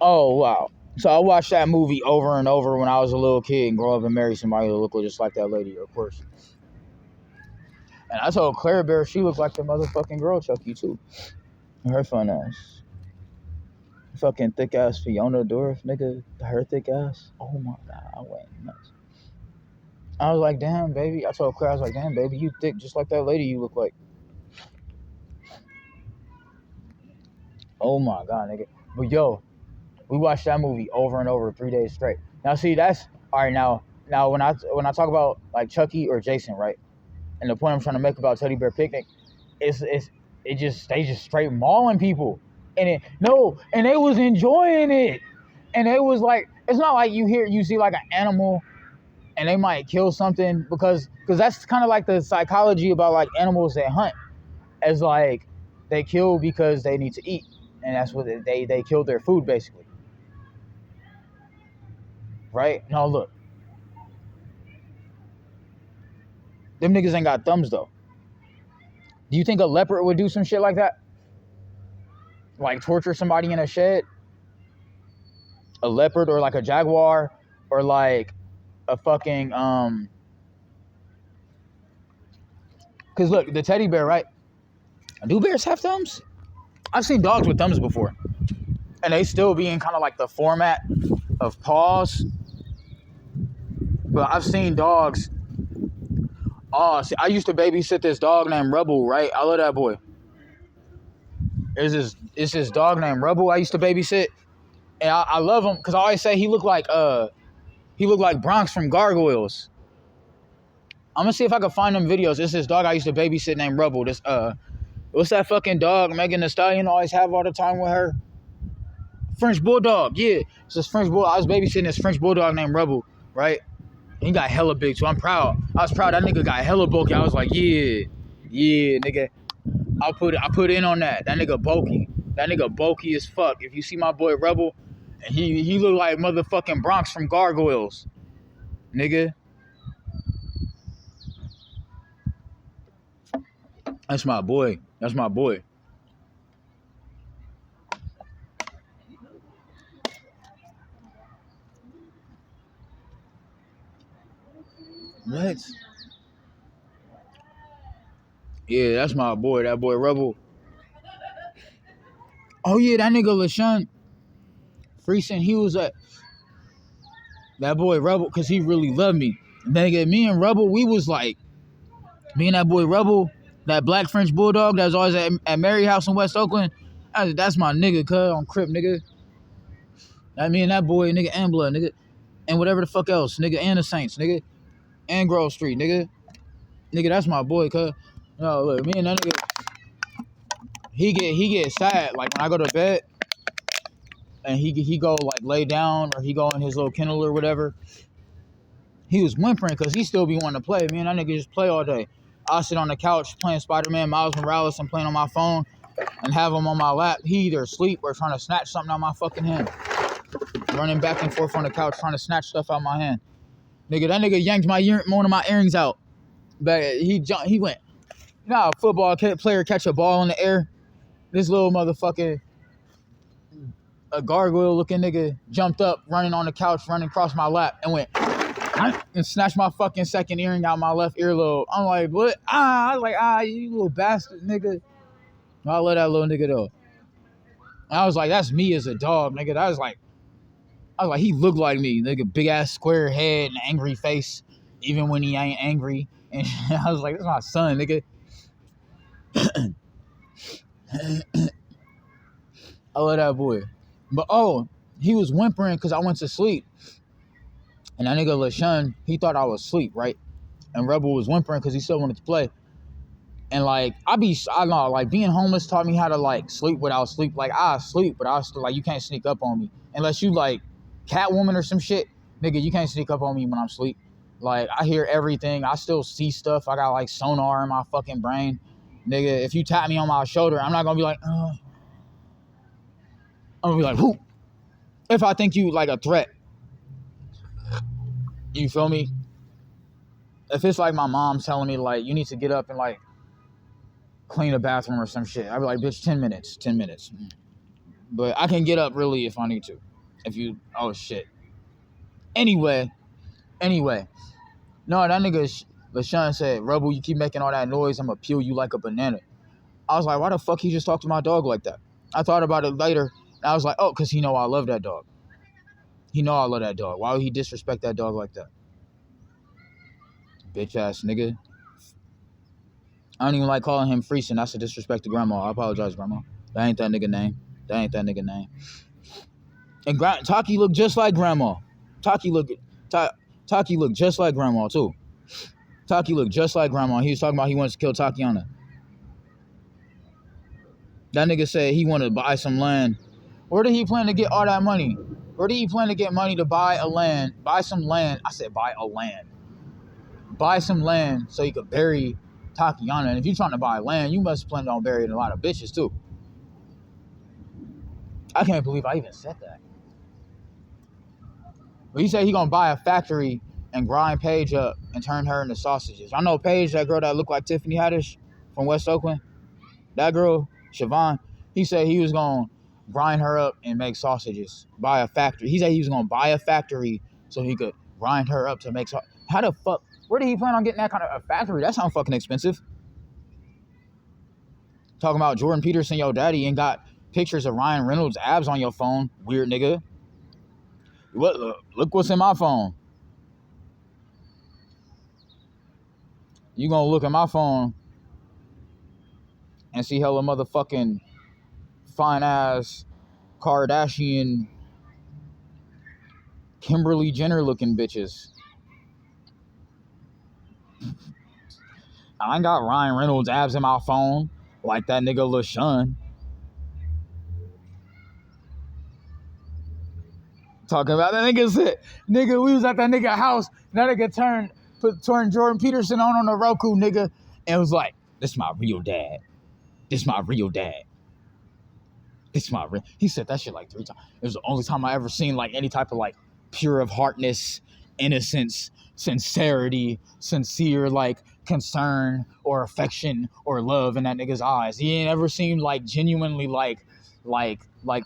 Oh, wow. So I watched that movie over and over when I was a little kid and grow up and marry somebody who looked just like that lady, of course. And I told Claire Bear she looked like the motherfucking girl Chucky, too. Her fun ass. Fucking thick ass Fiona Dorff, nigga. Her thick ass. Oh my God. I went nuts. I was like, damn, baby. I told Claire, I was like, damn, baby, you thick just like that lady you look like. Oh my God, nigga. But yo, we watched that movie over and over 3 days straight. Now, see, that's all right. Now, when I talk about like Chucky or Jason, right? And the point I'm trying to make about Teddy Bear Picnic is they just straight mauling people, and they was enjoying it, and it was like, it's not like you see like an animal and they might kill something because that's kind of like the psychology about like animals that hunt, as like they kill because they need to eat, and that's what they kill their food basically, right? No, look, them niggas ain't got thumbs though. Do you think a leopard would do some shit like that? Like torture somebody in a shed? A leopard or like a jaguar or like a fucking because look, the teddy bear, right? Do bears have thumbs? I've seen dogs with thumbs before, and they still be in kind of like the format of paws. But I've seen dogs. Oh, see, I used to babysit this dog named Rebel, right? I love that boy. It's this dog named Rebel I used to babysit, and I love him because I always say he looked like Bronx from Gargoyles. I'm gonna see if I can find them videos. It's this dog I used to babysit named Rebel. This what's that fucking dog Megan Thee Stallion always have all the time with her? French Bulldog, yeah. It's this French Bulldog. I was babysitting this French Bulldog named Rebel, right? He got hella big, so I'm proud. I was proud that nigga got hella bulky. I was like, yeah, nigga. I put in on that. That nigga bulky. That nigga bulky as fuck. If you see my boy Rebel, he look like motherfucking Bronx from Gargoyles, nigga. That's my boy. That's my boy. What? Yeah, that's my boy. That boy Rebel. Oh yeah, that nigga LaShawn Freeson, he was at that boy Rebel because he really loved me. Nigga, me and Rebel, we was like, me and that boy Rebel, that black French Bulldog that was always at Mary House in West Oakland, that's my nigga, cuz, on Crip, nigga. That me and that boy, nigga, and Blood, nigga. And whatever the fuck else, nigga, and the Saints, nigga. And Grove Street, nigga. Nigga, that's my boy, cuz. No, look, me and that nigga, he get sad, like, when I go to bed, and he go, like, lay down, or he go in his little kennel or whatever. He was whimpering because he still be wanting to play. Me and that nigga just play all day. I'll sit on the couch playing Spider-Man, Miles Morales, and playing on my phone and have him on my lap. He either asleep or trying to snatch something out my fucking hand. Running back and forth on the couch trying to snatch stuff out my hand. Nigga, that nigga yanked one of my earrings out. But he went, you know how a football player catch a ball in the air? This little motherfucker, a gargoyle looking nigga, jumped up, running on the couch, running across my lap, and went, and snatched my fucking second earring out my left earlobe. I'm like, what? I was like, you little bastard, nigga. I love that little nigga though. And I was like, that's me as a dog, nigga. I was like, he looked like me, nigga. Big ass square head and angry face, even when he ain't angry. And I was like, that's my son, nigga. I love that boy. But he was whimpering because I went to sleep. And that nigga LaShawn, he thought I was asleep, right? and Rebel was whimpering because he still wanted to play. And like I don't know, like being homeless taught me how to like sleep without sleep. Like I sleep, but I still like you can't sneak up on me unless you like Catwoman or some shit, nigga. You can't sneak up on me when I'm asleep. Like I hear everything. I still see stuff. I got like sonar in my fucking brain, nigga. If you tap me on my shoulder, I'm not gonna be like, I'm gonna be like, who? If I think you like a threat, you feel me? If it's like my mom telling me like you need to get up and like clean a bathroom or some shit, I'd be like, bitch, 10 minutes, 10 minutes. But I can get up really if I need to. If you, oh shit. Anyway. No, that nigga LaShawn said, Rebel, you keep making all that noise, I'm gonna peel you like a banana. I was like, why the fuck he just talked to my dog like that? I thought about it later, and I was like, oh, because he know I love that dog. He know I love that dog. Why would he disrespect that dog like that? Bitch ass nigga. I don't even like calling him Freeson. That's a disrespect to grandma. I apologize, grandma. That ain't that nigga name. And Taki looked just like grandma. Taki looked just like grandma too. Taki looked just like grandma. He was talking about he wants to kill Tatiana. That nigga said he wanted to buy some land. Where did he plan to get all that money? Where did he plan to get money to buy some land? I said buy a land. Buy some land so he could bury Tatiana. And if you're trying to buy land, you must plan on burying a lot of bitches too. I can't believe I even said that. But he said he gonna buy a factory and grind Paige up and turn her into sausages. I know Paige, that girl that looked like Tiffany Haddish from West Oakland. That girl, Siobhan, he said he was gonna grind her up and make sausages. Buy a factory. He said he was gonna buy a factory so he could grind her up to make sausages. How the fuck? Where did he plan on getting that kind of a factory? That sounds fucking expensive. Talking about Jordan Peterson, your daddy, and got pictures of Ryan Reynolds' abs on your phone. Weird nigga. What? Look what's in my phone. You gonna look at my phone and see hella motherfucking fine ass Kardashian Kimberly Jenner looking bitches. I ain't got Ryan Reynolds abs in my phone like that nigga LaShawn. Talking about that nigga said, nigga, we was at that nigga house. That nigga turned Jordan Peterson on the Roku, nigga, and was like, this my real dad. This my real dad. He said that shit like 3 times. It was the only time I ever seen like any type of like pure of heartness, innocence, sincerity, sincere like concern or affection or love in that nigga's eyes. He ain't ever seemed like genuinely like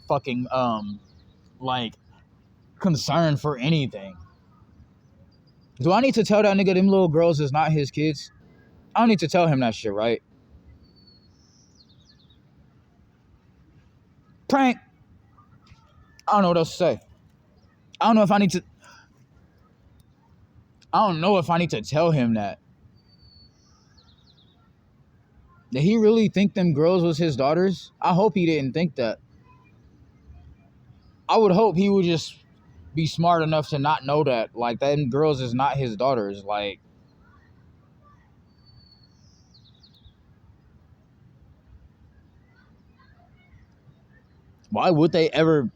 fucking like concern for anything. Do I need to tell that nigga them little girls is not his kids? I don't need to tell him that shit, right? Prank. I don't know what else to say. I don't know if I need to tell him that. Did he really think them girls was his daughters? I hope he didn't think that. I would hope he would just be smart enough to not know that. Like, them girls is not his daughters. Like, why would they ever...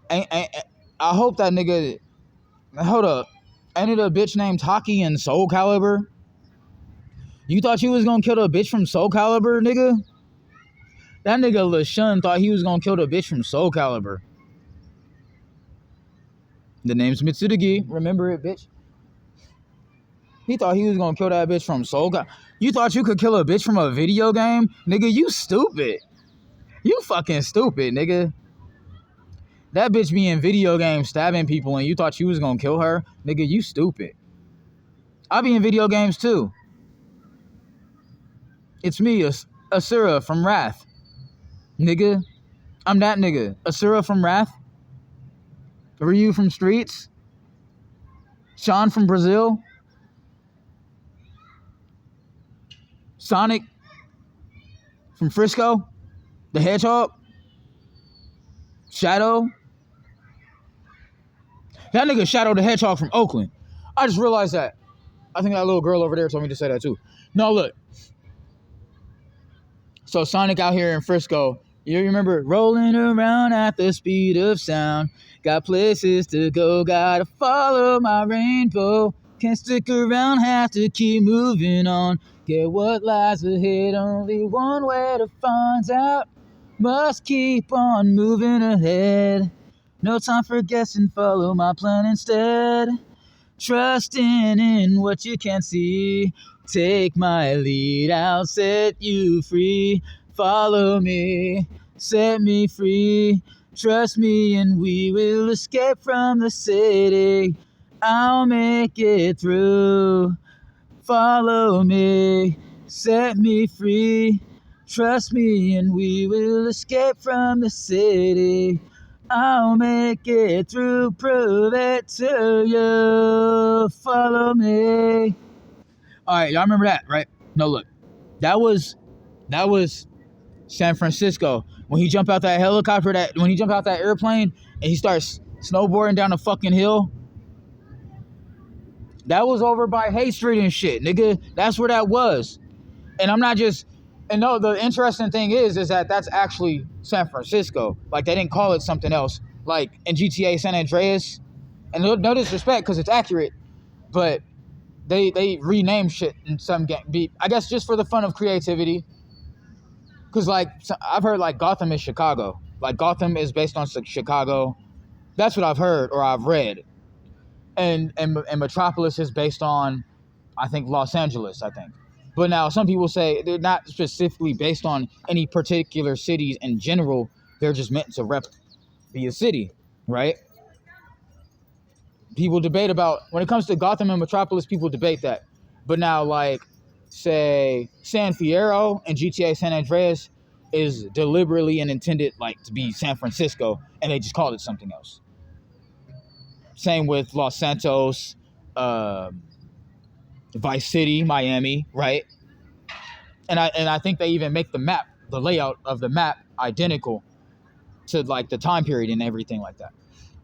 I hope that nigga... Hold up. Ain't it a bitch named Taki in Soul Calibur? You thought you was gonna kill the bitch from Soul Calibur, nigga? That nigga LaShawn thought he was gonna kill the bitch from Soul Calibur. The name's Mitsurugi. Remember it, bitch? He thought he was gonna kill that bitch from Soul Calibur. You thought you could kill a bitch from a video game? Nigga, you stupid. You fucking stupid, nigga. That bitch be in video games stabbing people and you thought you was gonna kill her? Nigga, you stupid. I be in video games too. It's me, Asura from Wrath. Nigga. I'm that nigga. Asura from Wrath. Ryu from Streets. Sean from Brazil. Sonic from Frisco. The Hedgehog. Shadow. That nigga Shadow the Hedgehog from Oakland. I just realized that. I think that little girl over there told me to say that too. No, look. So Sonic out here in Frisco, you remember rolling around at the speed of sound. Got places to go, gotta follow my rainbow. Can't stick around, have to keep moving on. Get what lies ahead, only one way to find out. Must keep on moving ahead. No time for guessing, follow my plan instead. Trusting in what you can see. Take my lead, I'll set you free. Follow me, set me free. Trust me and we will escape from the city. I'll make it through. Follow me, set me free. Trust me and we will escape from the city. I'll make it through, prove it to you. Follow me. All right, y'all remember that, right? No, look, that was San Francisco when he jumped out that helicopter. When he jumped out that airplane and he starts snowboarding down the fucking hill. That was over by Hay Street and shit, nigga. That's where that was. And I'm not just. And no, the interesting thing is that that's actually San Francisco. Like, they didn't call it something else. Like, in GTA San Andreas. And no disrespect, because it's accurate. But they rename shit in some game. I guess just for the fun of creativity. Because, like, I've heard, like, Gotham is Chicago. Like, Gotham is based on Chicago. That's what I've heard or I've read. And Metropolis is based on, I think, Los Angeles, I think. But now some people say they're not specifically based on any particular cities in general. They're just meant to be a city, right? People debate about, when it comes to Gotham and Metropolis, people debate that. But now, like, say, San Fierro and GTA San Andreas is deliberately and intended, like, to be San Francisco, and they just called it something else. Same with Los Santos, Vice City, Miami, right? And I think they even make the layout of the map identical to, like, the time period and everything like that.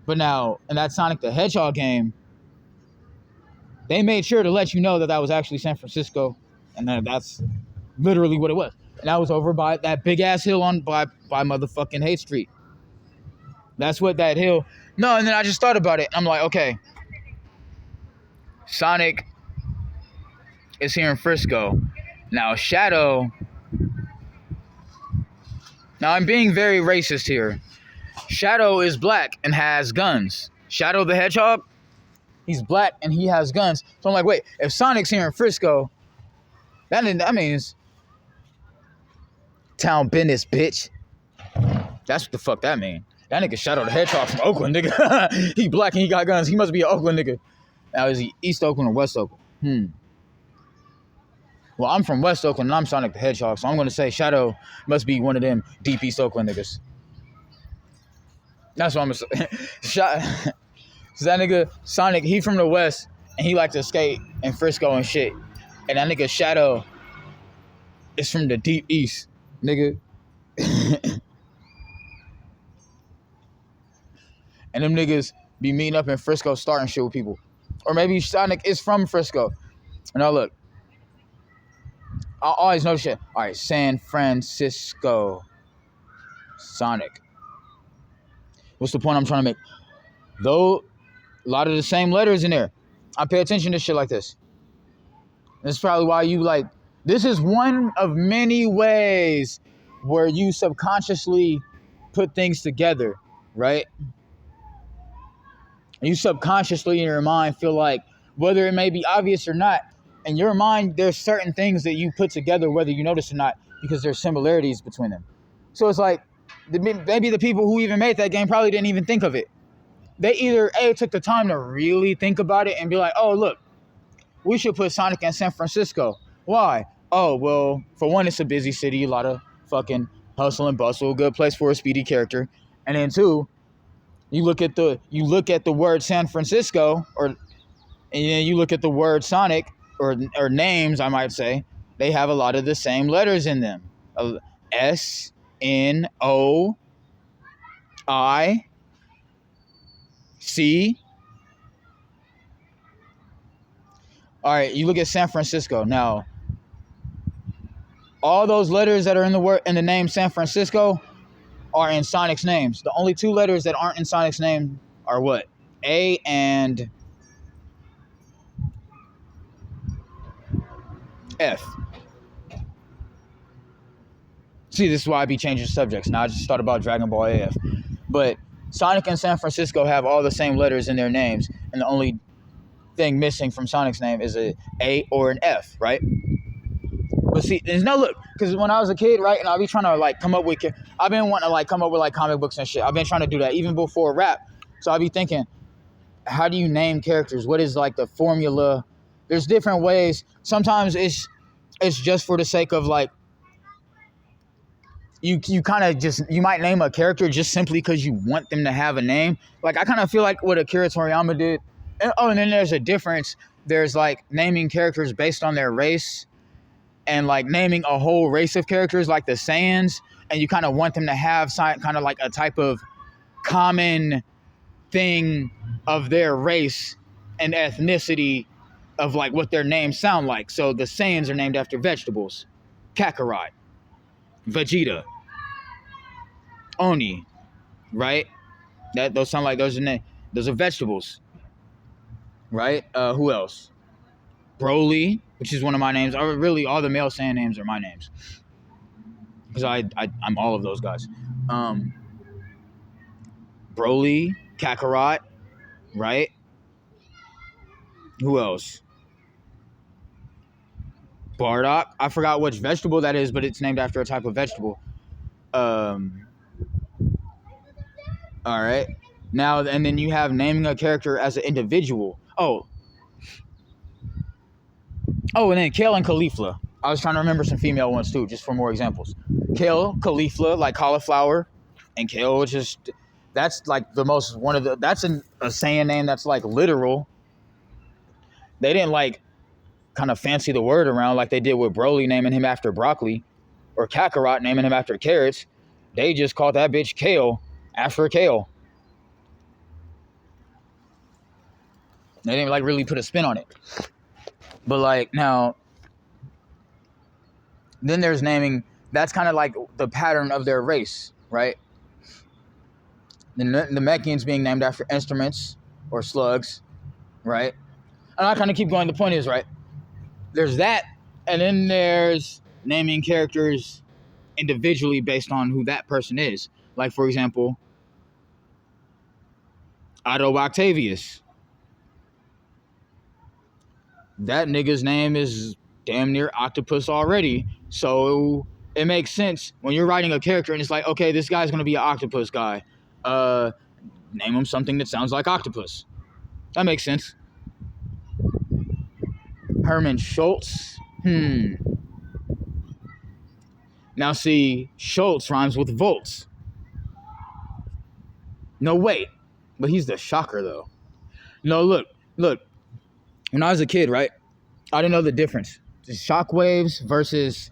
But now, in that Sonic the Hedgehog game, they made sure to let you know that was actually San Francisco, and that's literally what it was. And that was over by that big ass hill by motherfucking Hay Street. That's what that hill. No, and then I just thought about it. I'm like, okay, Sonic is here in Frisco. Now Shadow. Now I'm being very racist here. Shadow is black and has guns. Shadow the Hedgehog, he's black and he has guns. So I'm like, wait, if Sonic's here in Frisco, that means town business, bitch. That's what the fuck that mean. That nigga Shadow the Hedgehog from Oakland, nigga. He black and he got guns. He must be an Oakland nigga. Now, is he East Oakland or West Oakland? Well, I'm from West Oakland and I'm Sonic the Hedgehog, so I'm going to say Shadow must be one of them deep East Oakland niggas. That's what I'm going to say. So that nigga Sonic, he from the West and he like to skate in Frisco and shit. And that nigga Shadow is from the deep East, nigga. And them niggas be meeting up in Frisco starting shit with people. Or maybe Sonic is from Frisco. Now look, I always know shit. All right, San Francisco. Sonic. What's the point I'm trying to make? Though, a lot of the same letters in there. I pay attention to shit like this. That's probably why you like... This is one of many ways where you subconsciously put things together, right? You subconsciously in your mind feel like, whether it may be obvious or not, in your mind, there's certain things that you put together, whether you notice or not, because there's similarities between them. So it's like, maybe the people who even made that game probably didn't even think of it. They either, A, took the time to really think about it and be like, oh, look, we should put Sonic in San Francisco. Why? Oh, well, for one, it's a busy city, a lot of fucking hustle and bustle, good place for a speedy character. And then two, you look at the word San Francisco, and then you look at the word Sonic, or names, I might say, they have a lot of the same letters in them. S, N, O, I, C, All right, you look at San Francisco. Now, all those letters that are in the word in the name San Francisco are in Sonic's names. The only two letters that aren't in Sonic's name are what? A and F. See, this is why I be changing subjects. Now I just thought about Dragon Ball AF. But Sonic and San Francisco have all the same letters in their names, and the only thing missing from Sonic's name is a A or an F, right? But see, there's no look, because when I was a kid, right, and I'll be trying to like come up with, I've been wanting to like come up with like comic books and shit. I've been trying to do that even before rap. So I'll be thinking, how do you name characters? What is like the formula? There's different ways. Sometimes it's just for the sake of like, you kind of just, you might name a character just simply because you want them to have a name. Like I kind of feel like what Akira Toriyama did. And then there's a difference. There's like naming characters based on their race, and like naming a whole race of characters like the Saiyans, and you kind of want them to have kind of like a type of common thing of their race and ethnicity of like what their names sound like. So the Saiyans are named after vegetables. Kakarot, Vegeta, Oni, right? Those sound like those are vegetables, right? Who else? Broly, which is one of my names. Really, all the male Saiyan names are my names because I'm all of those guys. Broly, Kakarot, right? Who else? Bardock. I forgot which vegetable that is, but it's named after a type of vegetable. All right. Now, and then you have naming a character as an individual. And then Kale and Caulifla. I was trying to remember some female ones too, just for more examples. Kale, Caulifla, like cauliflower, and Kale, just that's like the most one of the. That's a Saiyan name that's like literal. They didn't like kind of fancy the word around like they did with Broly naming him after broccoli, or Kakarot naming him after carrots. They just called that bitch Kale after Kale. They didn't like really put a spin on it. But like now, then there's naming. That's kind of like the pattern of their race, right? The Namekians being named after instruments or slugs, right? And I kind of keep going. The point is, right, there's that, and then there's naming characters individually based on who that person is. Like, for example, Otto Octavius. That nigga's name is damn near octopus already. So it makes sense when you're writing a character and it's like, okay, this guy's going to be an octopus guy. Name him something that sounds like octopus. That makes sense. Herman Schultz. Now see, Schultz rhymes with volts. No, wait. But he's the shocker, though. No, look. When I was a kid, right, I didn't know the difference. Shock waves versus...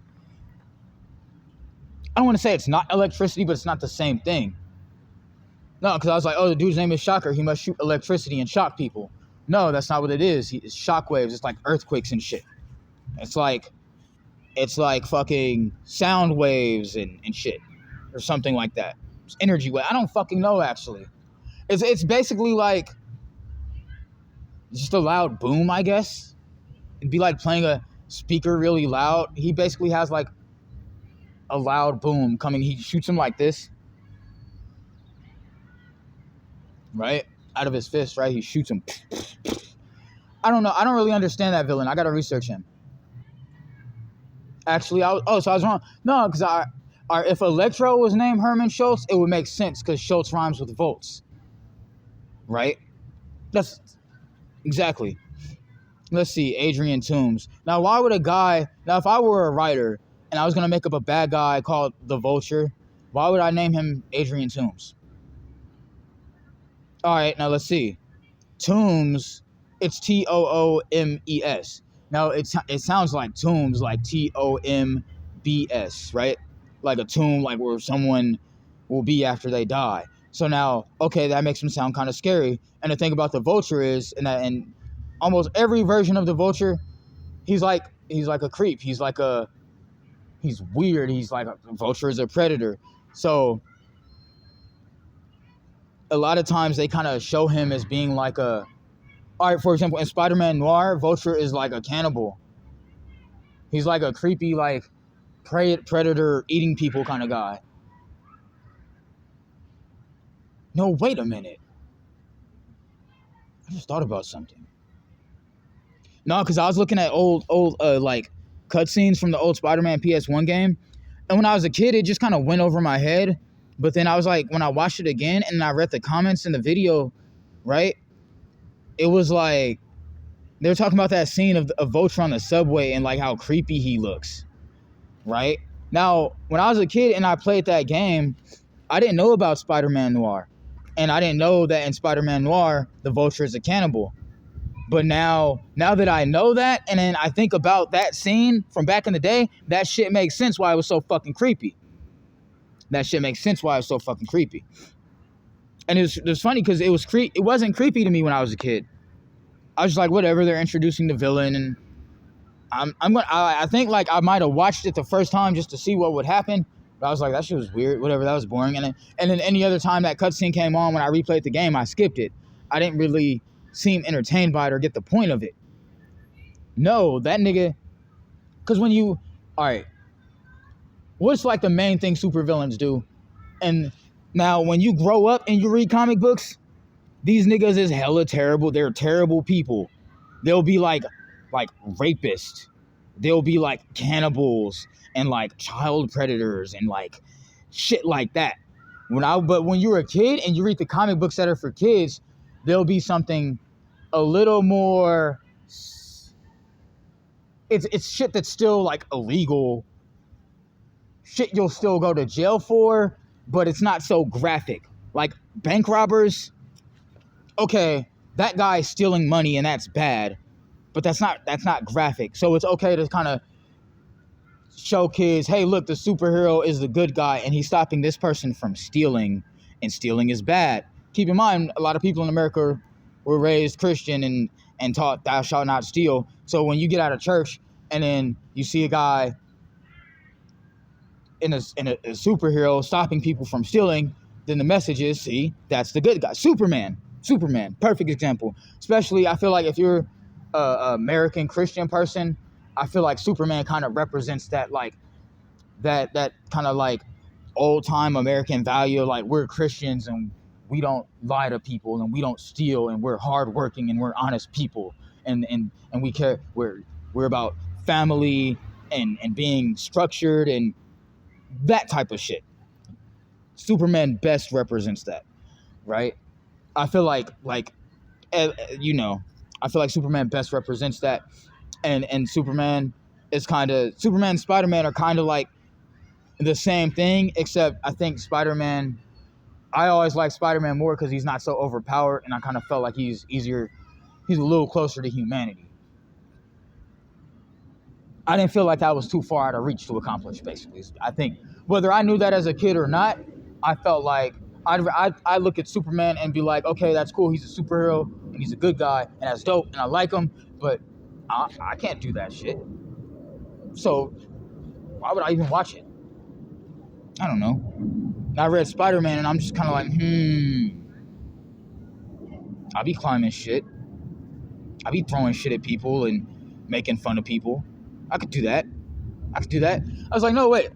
I don't want to say it's not electricity, but it's not the same thing. No, because I was like, oh, the dude's name is Shocker. He must shoot electricity and shock people. No, that's not what it is. It's shock waves. It's like earthquakes and shit. It's like fucking sound waves and shit. Or something like that. It's energy wave. I don't fucking know, actually. It's basically like just a loud boom, I guess. It'd be like playing a speaker really loud. He basically has like a loud boom coming. He shoots him like this. Right? Out of his fist, right? He shoots him. I don't know. I don't really understand that villain. I gotta research him. Actually, so I was wrong. No, because if Electro was named Herman Schultz, it would make sense because Schultz rhymes with volts. Right? That's exactly. Let's see, Adrian Toomes. Now, why would if I were a writer and I was going to make up a bad guy called the Vulture, why would I name him Adrian Toomes? All right, now let's see. Toomes, it's Toomes. Now, it sounds like tombs, like Tombs, right? Like a tomb, like where someone will be after they die. So now, okay, that makes him sound kind of scary. And the thing about the Vulture is, and almost every version of the Vulture, he's like a creep. He's weird. He's like a Vulture is a predator. So a lot of times they kind of show him as being like all right, for example, in Spider-Man Noir, Vulture is like a cannibal. He's like a creepy, like predator eating people kind of guy. No, wait a minute. I just thought about something. No, because I was looking at old like cutscenes from the old Spider-Man PS1 game, and when I was a kid, it just kind of went over my head. But then I was like, when I watched it again and I read the comments in the video, right? It was like they were talking about that scene of Vulture on the subway and like how creepy he looks, right? Now, when I was a kid and I played that game, I didn't know about Spider-Man Noir, and I didn't know that in Spider-Man Noir the Vulture is a cannibal. But now that I know that, and then I think about that scene from back in the day, that shit makes sense why it was so fucking creepy. That shit makes sense why it was so fucking creepy. And it was funny because it wasn't creepy to me when I was a kid. I was just like, whatever, they're introducing the villain, and I think like I might have watched it the first time just to see what would happen. But I was like, that shit was weird, whatever, that was boring. And then any other time that cutscene came on when I replayed the game, I skipped it. I didn't really seem entertained by it or get the point of it. No, that nigga, because all right, what's like the main thing supervillains do? And now when you grow up and you read comic books, these niggas is hella terrible. They're terrible people. They'll be like rapists. They'll be like cannibals and like child predators and like shit like that. But when you're a kid and you read the comic books that are for kids, there'll be something a little more. It's shit that's still like illegal. Shit you'll still go to jail for, but it's not so graphic. Like bank robbers. Okay, that guy's stealing money and that's bad, but that's not graphic. So it's okay to kind of show kids, hey, look, the superhero is the good guy and he's stopping this person from stealing, and stealing is bad. Keep in mind, a lot of people in America were raised Christian and taught thou shalt not steal. So when you get out of church and then you see a guy in a superhero stopping people from stealing, then the message is, see, that's the good guy. Superman, perfect example. Especially, I feel like if you're a American Christian person, I feel like Superman kind of represents that, like that kind of like old time American value. Like, we're Christians and we don't lie to people and we don't steal and we're hardworking and we're honest people and we care. We're about family and being structured and that type of shit. Superman best represents that, right? I feel like I feel like Superman best represents that, and Superman and Spider-Man are kind of like the same thing, except I think I always like Spider-Man more because he's not so overpowered, and I kind of felt like he's a little closer to humanity. I didn't feel like that was too far out of reach to accomplish, basically. I think whether I knew that as a kid or not, I felt like I look at Superman and be like, okay, that's cool. He's a superhero and he's a good guy and that's dope and I like him, but I can't do that shit. So why would I even watch it? I don't know. I read Spider-Man and I'm just kind of like, I be climbing shit. I be throwing shit at people and making fun of people. I could do that. I was like, no, wait.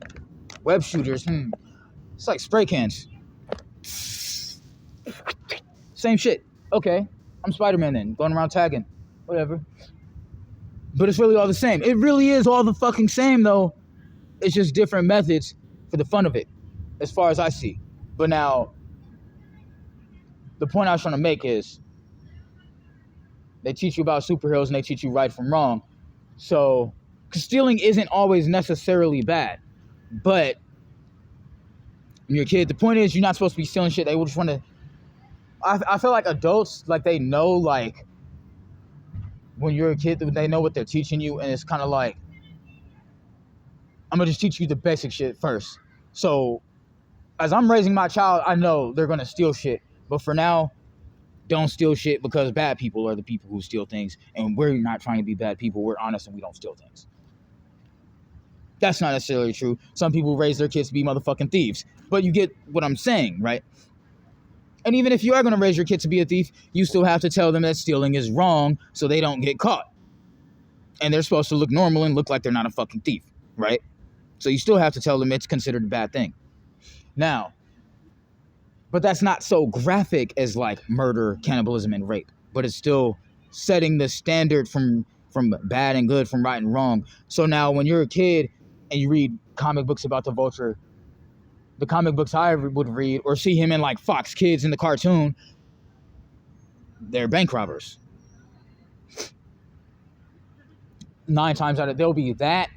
Web shooters, It's like spray cans. Same shit. Okay, I'm Spider-Man then. Going around tagging. Whatever. But it's really all the same. It really is all the fucking same, though. It's just different methods for the fun of it, as far as I see. But now, the point I was trying to make is, they teach you about superheroes and they teach you right from wrong. So, because stealing isn't always necessarily bad. But when you're a kid, the point is you're not supposed to be stealing shit. They will just want to... I feel like adults, like, they know, like, when you're a kid, they know what they're teaching you, and it's kind of like, I'm going to just teach you the basic shit first. So, as I'm raising my child, I know they're going to steal shit. But for now, don't steal shit because bad people are the people who steal things, and we're not trying to be bad people. We're honest and we don't steal things. That's not necessarily true. Some people raise their kids to be motherfucking thieves, but you get what I'm saying, right? And even if you are going to raise your kid to be a thief, you still have to tell them that stealing is wrong so they don't get caught. And they're supposed to look normal and look like they're not a fucking thief, right? So you still have to tell them it's considered a bad thing. Now, but that's not so graphic as like murder, cannibalism, and rape. But it's still setting the standard from bad and good, from right and wrong. So now when you're a kid and you read comic books about the Vulture, the comic books I would read or see him in like Fox Kids in the cartoon, they're bank robbers. 9 times out of they'll be that.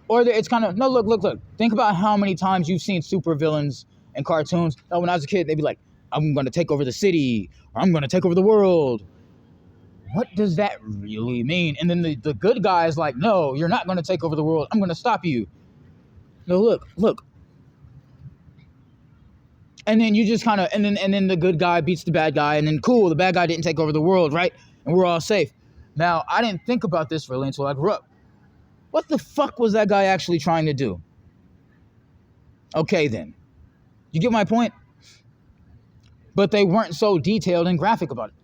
Or it's kind of, no, look. Think about how many times you've seen supervillains in cartoons. Oh, when I was a kid, they'd be like, I'm going to take over the city, or I'm going to take over the world. What does that really mean? And then the good guy's like, no, you're not going to take over the world. I'm going to stop you. No, look. And then you just kind of, and then the good guy beats the bad guy, and then cool, the bad guy didn't take over the world, right? And we're all safe. Now, I didn't think about this really until I grew up. What the fuck was that guy actually trying to do? Okay, then. You get my point? But they weren't so detailed and graphic about it.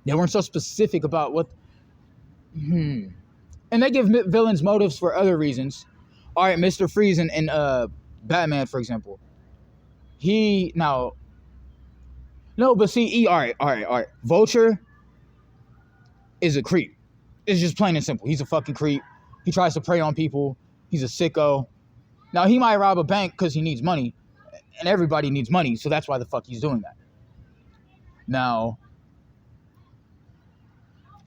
They weren't so specific about what... And they give villains motives for other reasons. All right, Mr. Freeze in Batman, for example. All right. Vulture is a creep. It's just plain and simple. He's a fucking creep. He tries to prey on people. He's a sicko. Now, he might rob a bank because he needs money. And everybody needs money, so that's why the fuck he's doing that. Now,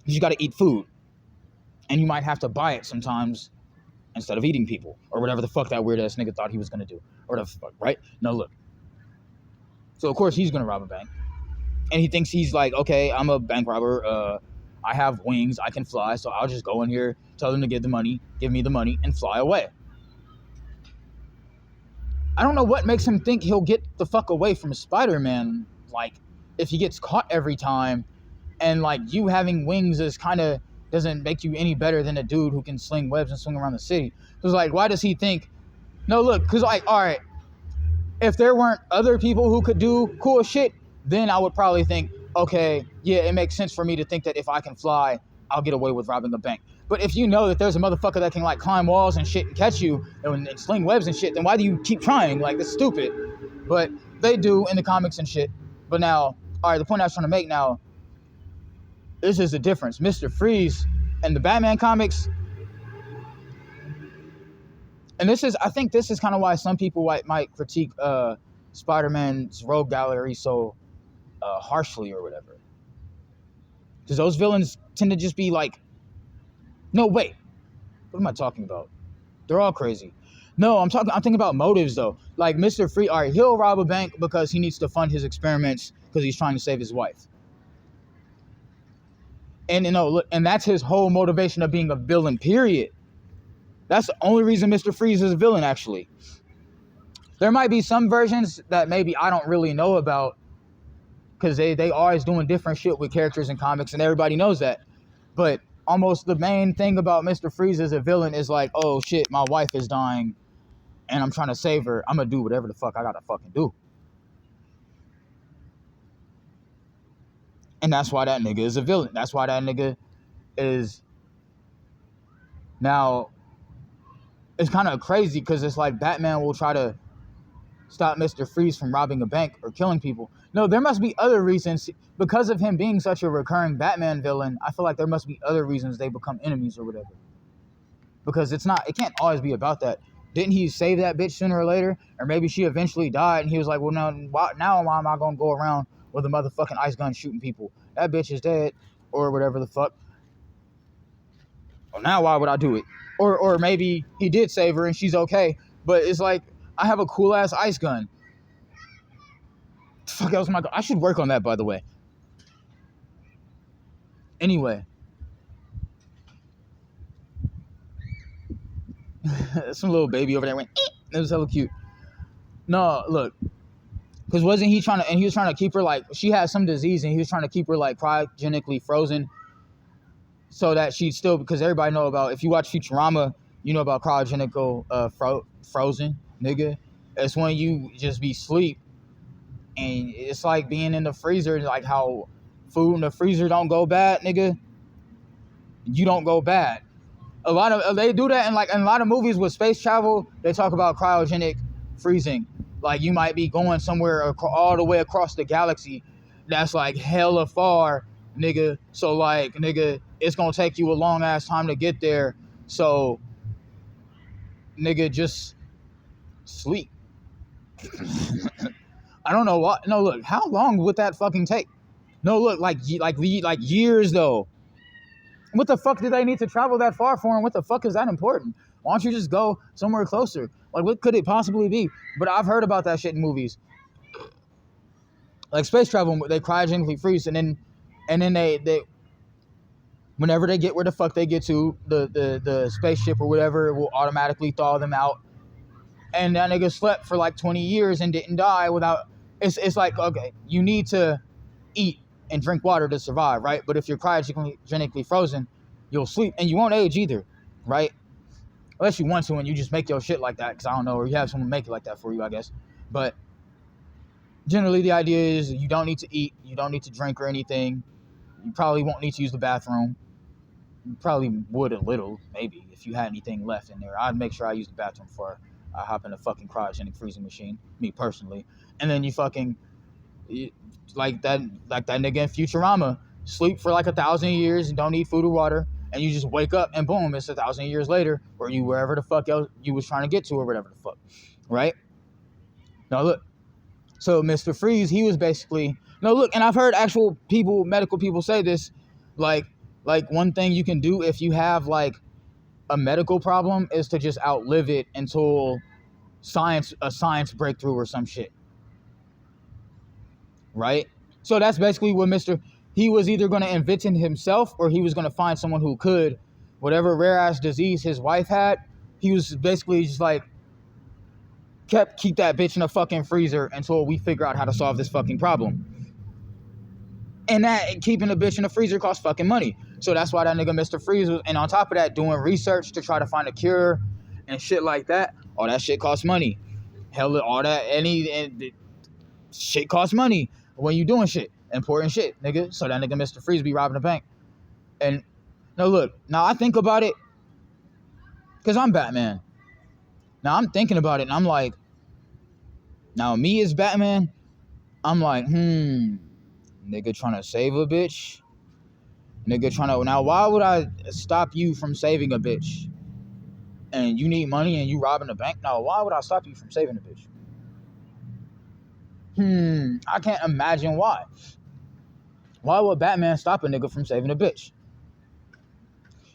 you got to eat food. And you might have to buy it sometimes instead of eating people. Or whatever the fuck that weird-ass nigga thought he was going to do. Or the fuck, right? No, look. So, of course, he's going to rob a bank. And he thinks he's like, okay, I'm a bank robber. I have wings. I can fly. So I'll just go in here, tell them to give me the money, and fly away. I don't know what makes him think he'll get the fuck away from Spider-Man. Like, if he gets caught every time, and like you having wings is kind of doesn't make you any better than a dude who can sling webs and swing around the city. Because like, why does he think? No, look, because like, all right, if there weren't other people who could do cool shit, then I would probably think, okay, yeah, it makes sense for me to think that if I can fly, I'll get away with robbing a bank. But if you know that there's a motherfucker that can like climb walls and shit and catch you and sling webs and shit, then why do you keep trying? Like, that's stupid. But they do in the comics and shit. But now, all right, the point I was trying to make now, this is the difference. Mr. Freeze and the Batman comics, and I think this is kind of why some people might critique Spider-Man's Rogue Gallery so harshly or whatever. Because those villains tend to just be like, no, wait, what am I talking about? They're all crazy. No, I'm thinking about motives though. Like Mr. Freeze, all right, he'll rob a bank because he needs to fund his experiments because he's trying to save his wife. And look, and that's his whole motivation of being a villain, period. That's the only reason Mr. Freeze is a villain, actually. There might be some versions that maybe I don't really know about because they always doing different shit with characters in comics and everybody knows that. But almost the main thing about Mr. Freeze as a villain is like, oh shit, my wife is dying and I'm trying to save her. I'm going to do whatever the fuck I got to fucking do. And that's why that nigga is a villain. That's why that nigga is... Now, it's kind of crazy because it's like Batman will try to stop Mr. Freeze from robbing a bank or killing people. No, there must be other reasons. Because of him being such a recurring Batman villain, I feel like there must be other reasons they become enemies or whatever. Because it can't always be about that. Didn't he save that bitch sooner or later? Or maybe she eventually died and he was like, well, now why am I going to go around with a motherfucking ice gun shooting people? That bitch is dead or whatever the fuck. Well, now why would I do it? Or maybe he did save her and she's okay. But it's like, I have a cool-ass ice gun. Fuck else am I... I should work on that, by the way. Anyway. Some little baby over there went, it was hella cute. No, look, because wasn't he trying to, and he was trying to keep her like, she had some disease and he was trying to keep her like cryogenically frozen so that she'd still, because everybody know about, if you watch Futurama, you know about cryogenical frozen, nigga. It's when you just be sleep and it's like being in the freezer, like how food in the freezer don't go bad, nigga. You don't go bad. A lot of they do that in a lot of movies with space travel. They talk about cryogenic freezing. Like you might be going somewhere all the way across the galaxy, that's like hella far, nigga. So like, nigga, it's gonna take you a long ass time to get there. So, nigga, just sleep. I don't know what. No, look, how long would that fucking take? No, look, like years though. What the fuck did they need to travel that far for, and what the fuck is that important? Why don't you just go somewhere closer? Like, what could it possibly be? But I've heard about that shit in movies. Like space travel, they cryogenically freeze, and then they whenever they get where the fuck they get to, the spaceship or whatever, it will automatically thaw them out. And that nigga slept for like 20 years and didn't die without. It's like, okay, you need to eat and drink water to survive, right? But if you're cryogenically frozen, you'll sleep and you won't age either, right? Unless you want to and you just make your shit like that, because I don't know, or you have someone make it like that for you, I guess. But generally the idea is you don't need to eat, you don't need to drink or anything. You probably won't need to use the bathroom. You probably would a little, maybe, if you had anything left in there. I'd make sure I use the bathroom before I hop in a fucking cryogenic freezing machine, me personally. And then you fucking, like that nigga in Futurama, sleep for like 1,000 years and don't eat food or water, and you just wake up and boom, it's 1,000 years later, or you wherever the fuck else you was trying to get to or whatever the fuck, right? Now look, so Mr. Freeze, he was basically, no look, and I've heard actual people, medical people say this, like one thing you can do if you have like a medical problem is to just outlive it until a science breakthrough or some shit. Right? So that's basically what he was either going to invent it himself or he was going to find someone who could. Whatever rare ass disease his wife had, he was basically just like, keep that bitch in a fucking freezer until we figure out how to solve this fucking problem. And that keeping the bitch in the freezer costs fucking money. So that's why that nigga Mr. Freeze was, and on top of that, doing research to try to find a cure and shit like that. All that shit costs money. Hell, all that, shit costs money when you doing shit, important shit, nigga. So that nigga Mr. Freeze be robbing the bank. And now look, now I think about it, because I'm Batman. Now I'm thinking about it, and I'm like, now me as Batman, I'm like, nigga trying to save a bitch. Nigga trying to, now why would I stop you from saving a bitch? And you need money and you robbing the bank? Now why would I stop you from saving a bitch? I can't imagine why. Why would Batman stop a nigga from saving a bitch?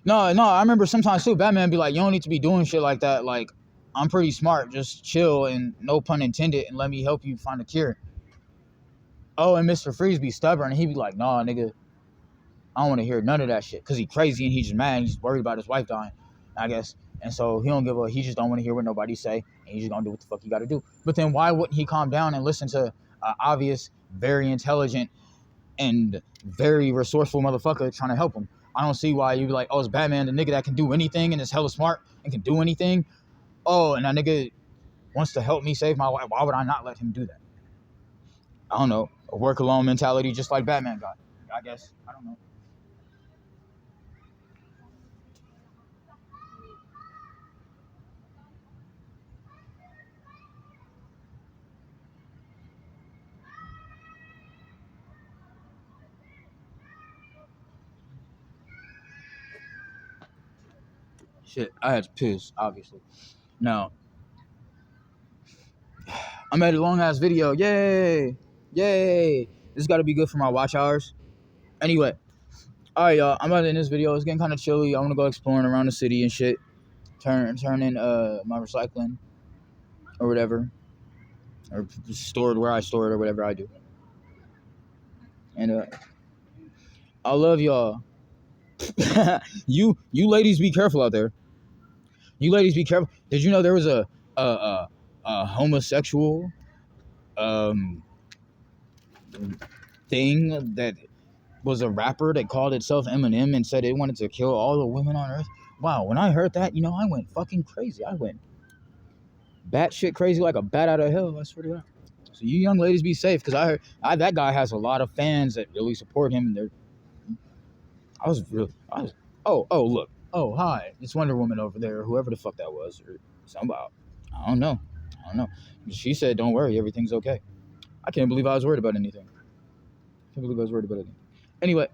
No, I remember sometimes too, Batman be like, you don't need to be doing shit like that. Like, I'm pretty smart. Just chill and no pun intended and let me help you find a cure. Oh, and Mr. Freeze be stubborn and he be like, nah, nigga, I don't want to hear none of that shit. Because he crazy and he just mad and he's worried about his wife dying, I guess. And so he just don't want to hear what nobody say. And he's just going to do what the fuck he got to do. But then why wouldn't he calm down and listen to an obvious, very intelligent, and very resourceful motherfucker trying to help him? I don't see why you'd be like, oh, it's Batman, the nigga that can do anything and is hella smart and can do anything. Oh, and that nigga wants to help me save my wife. Why would I not let him do that? I don't know. A work alone mentality just like Batman got, I guess. I don't know. Shit, I had to piss, obviously. Now, I made a long ass video. Yay! This got to be good for my watch hours. Anyway, alright, y'all. I'm about to end this video. It's getting kind of chilly. I want to go exploring around the city and shit. Turn in my recycling or whatever, or store it where I store it or whatever I do. And I love y'all. you ladies be careful out there. You ladies be careful. Did you know there was a homosexual um, thing that was a rapper that called itself Eminem and said it wanted to kill all the women on earth. Wow, when I heard that, I went fucking crazy. I went batshit crazy like a bat out of hell. I swear to God. So you young ladies be safe, because I heard that guy has a lot of fans that really support him. And oh look, oh hi, it's Wonder Woman over there, whoever the fuck that was, or somebody. I don't know. She said, "Don't worry, everything's okay." I can't believe I was worried about anything. Anyway,